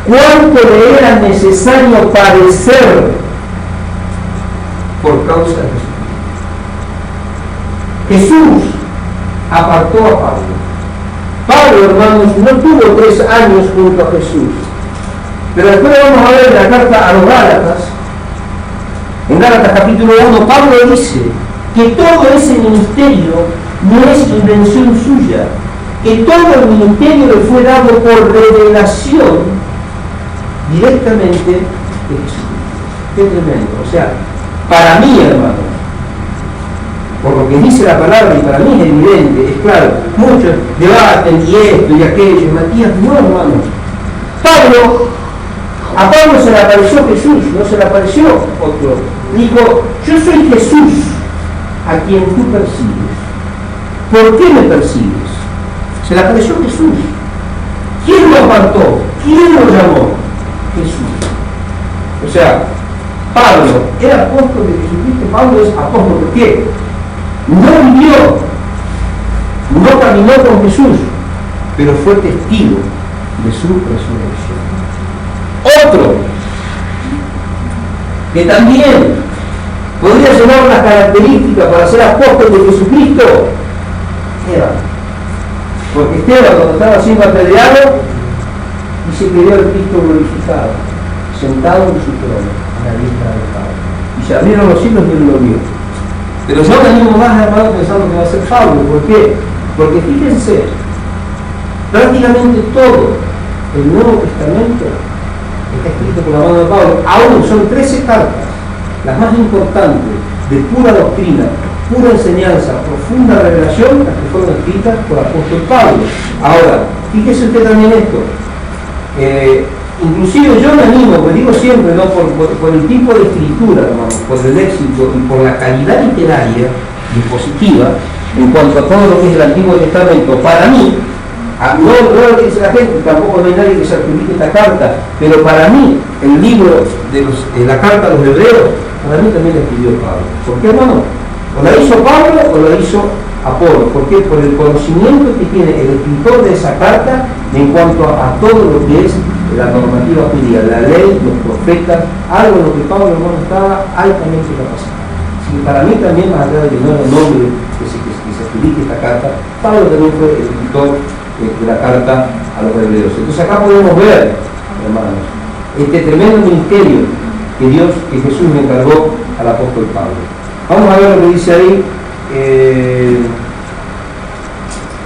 cuánto le era necesario padecer por causa de Jesús. Jesús apartó a Pablo. Pablo, hermanos, no tuvo 3 años junto a Jesús. Pero después vamos a ver en la carta a los Gálatas, en Gálatas capítulo 1, Pablo dice que todo ese ministerio no es invención suya, que todo el ministerio le fue dado por revelación directamente de Jesucristo. Qué tremendo. O sea, para mí, hermanos, por lo que dice la palabra, y para mí es evidente, es claro. Muchos debaten y esto y aquello, y Matías, no, hermanos. A Pablo se le apareció Jesús, no se le apareció otro. Dijo, yo soy Jesús a quien tú persigues. ¿Por qué me persigues? Se le apareció Jesús. ¿Quién lo apartó? ¿Quién lo llamó? Jesús. O sea, Pablo era apóstol de Jesucristo. Pablo es apóstol. ¿Por qué? No vivió, no caminó con Jesús, pero fue testigo de su resurrección. Otro que también podría llenar las características para ser apóstol de Jesucristo, Esteban. Porque Esteban, cuando estaba siendo apedreado, dice que vio al Cristo glorificado, sentado en su trono, a la diestra del Padre. Y se abrieron los cielos y él lo vio. Pero yo me animo más, hermano, pensando que va a ser Pablo. ¿Por qué? Porque fíjense, prácticamente todo el Nuevo Testamento está escrito por la mano de Pablo. Aún son 13 cartas, las más importantes, de pura doctrina, pura enseñanza, profunda revelación, las que fueron escritas por el apóstol Pablo. Ahora, fíjese usted también esto. Inclusive yo me animo, me digo siempre, ¿no? por el tipo de escritura, hermano, por el éxito y por la calidad literaria y positiva en cuanto a todo lo que es el Antiguo Testamento. Para mí, no lo que dice la gente, tampoco no hay nadie que se adjudique esta carta, pero para mí el libro de la carta a los hebreos, para mí también la escribió Pablo. ¿Por qué, hermano? O la hizo Pablo o la hizo Apolo. ¿Por qué? Por el conocimiento que tiene el escritor de esa carta en cuanto a todo lo que es la normativa judía, la ley, los profetas, algo en lo que Pablo, hermano, estaba altamente capacitado. Así que para mí también, más allá de que no era el nombre que se adjudique esta carta, Pablo también fue el escritor de la carta a los hebreos. Entonces acá podemos ver, hermanos, este tremendo ministerio que Jesús le encargó al apóstol Pablo. Vamos a ver lo que dice ahí,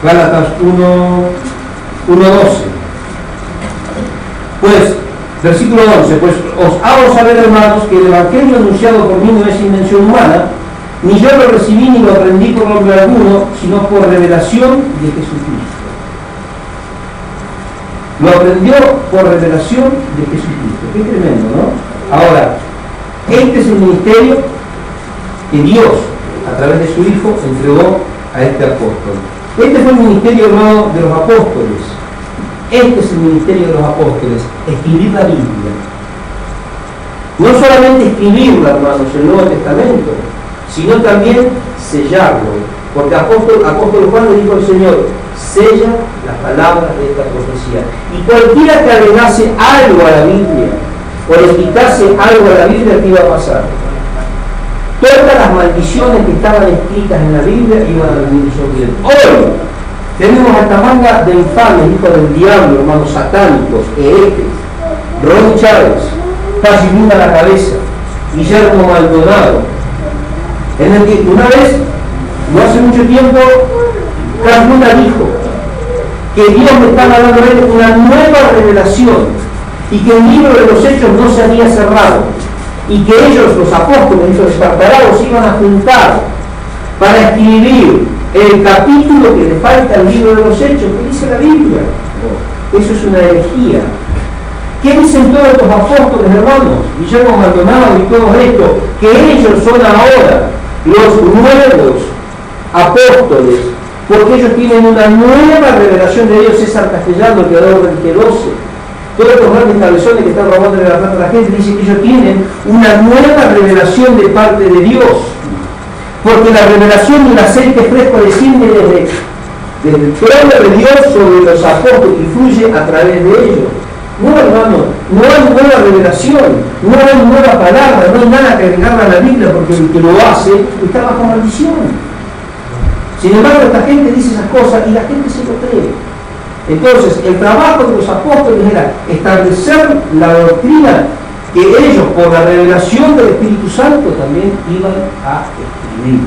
Gálatas 1:12. Pues, versículo 11, pues os hago saber, hermanos, que el evangelio anunciado por mí no es invención humana, ni yo lo recibí ni lo aprendí por hombre alguno, sino por revelación de Jesucristo. Lo aprendió por revelación de Jesucristo. Qué tremendo, ¿no? Ahora, este es el ministerio que Dios, a través de su Hijo, entregó a este apóstol. Este fue el ministerio, hermano, de los apóstoles. Este es el ministerio de los apóstoles, escribir la Biblia. No solamente escribirla, hermanos, el Nuevo Testamento, sino también sellarlo. Porque apóstol Juan le dijo al Señor, sella las palabras de esta profecía. Y cualquiera que agregase algo a la Biblia, o le quitase algo a la Biblia, ¿qué iba a pasar? Todas las maldiciones que estaban escritas en la Biblia iban a venir sobre él. Hoy tenemos esta manga de infames, hijos del diablo, hermanos satánicos, herejes, Ron Chávez, Pachimín a la cabeza, Guillermo Maldonado, en el que una vez, no hace mucho tiempo, Carluna dijo que Dios le estaba dando a él una nueva revelación y que el libro de los Hechos no se había cerrado y que ellos, los apóstoles, los espartanados, se iban a juntar para escribir el capítulo que le falta al libro de los Hechos, que dice la Biblia. Eso es una herejía. ¿Qué dicen todos estos apóstoles, hermanos? Guillermo Maldonado y todo esto, que ellos son ahora los nuevos apóstoles, porque ellos tienen una nueva revelación de Dios. César Castellano, el creador del G12, todos estos grandes cabezones que están robando la plata a la gente, dicen que ellos tienen una nueva revelación de parte de Dios. Porque la revelación del aceite fresco desciende desde el trono de Dios sobre los apóstoles y fluye a través de ellos. No, hermano, no hay nueva revelación, no hay nueva palabra, no hay nada que agregarla a la Biblia, porque el que lo hace está bajo maldición. Sin embargo, esta gente dice esas cosas y la gente se lo cree. Entonces, el trabajo de los apóstoles era establecer la doctrina que ellos, por la revelación del Espíritu Santo, también iban a escribir.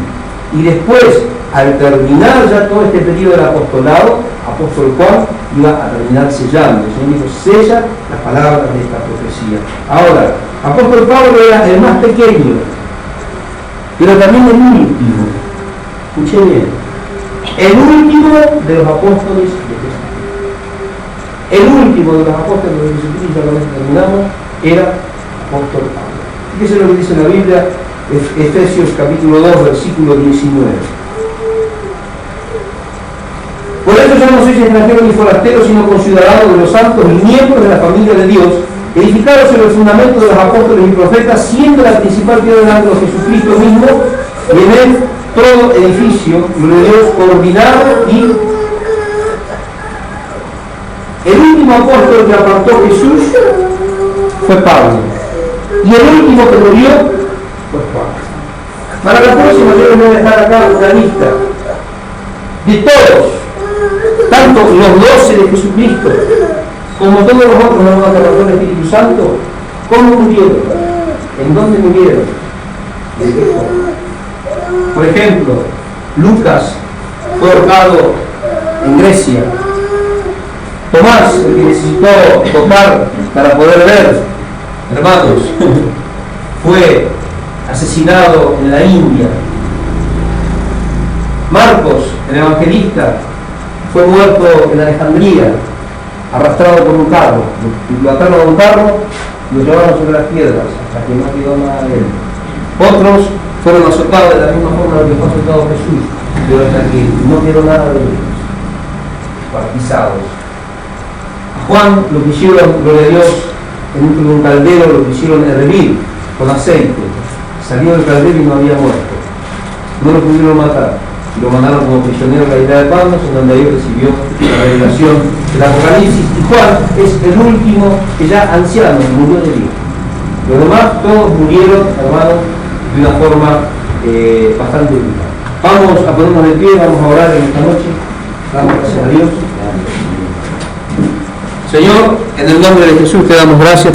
Y después, al terminar ya todo este periodo del apostolado, apóstol Juan iba a terminar sellando. El Señor dijo, sella las palabras de esta profecía. Ahora, apóstol Pablo era el más pequeño, pero también el último. Escuché bien. El último de los apóstoles de Jesús. El último de los apóstoles de Jesucristo, ya con esto terminamos, era apóstol Pablo. Fíjese lo que dice la Biblia, Efesios capítulo 2, versículo 19. Por eso ya no sois extranjeros ni forasteros, sino conciudadanos de los santos y miembros de la familia de Dios, edificados sobre el fundamento de los apóstoles y profetas, siendo la principal piedra del ángulo Jesucristo mismo, y en él todo edificio, gloria a Dios, coordinado. Y el último apóstol que apartó Jesús fue Pablo, y el último que murió fue Juan. Para la próxima yo les voy a dejar acá una lista de todos, tanto los 12 de Jesucristo como todos los otros hermanos que apartó el Espíritu Santo, cómo murieron, en dónde murieron, de qué forma. Por ejemplo, Lucas fue ahorcado en Grecia. Tomás, el que necesitó tocar para poder ver, hermanos, fue asesinado en la India. Marcos, el evangelista, fue muerto en Alejandría, arrastrado por un carro. Lo ataron a un carro y lo llevaron sobre las piedras hasta que no quedó nada de él. Otros fueron azotados de la misma forma en la que fue azotado Jesús, pero hasta que no quedó nada de ellos, partizados. A Juan lo quisieron, gloria a Dios, en un caldero lo quisieron hervir con aceite. Salió del caldero y no había muerto. No lo pudieron matar. Y lo mandaron como prisionero a la isla de Patmos, en donde ahí recibió la revelación del Apocalipsis. Y Juan es el último que ya anciano murió de viejo. Los demás todos murieron, hermanos, de una forma bastante dura. Vamos a ponernos de pie, vamos a orar en esta noche. Damos gracias a Dios. Señor, en el nombre de Jesús te damos gracias.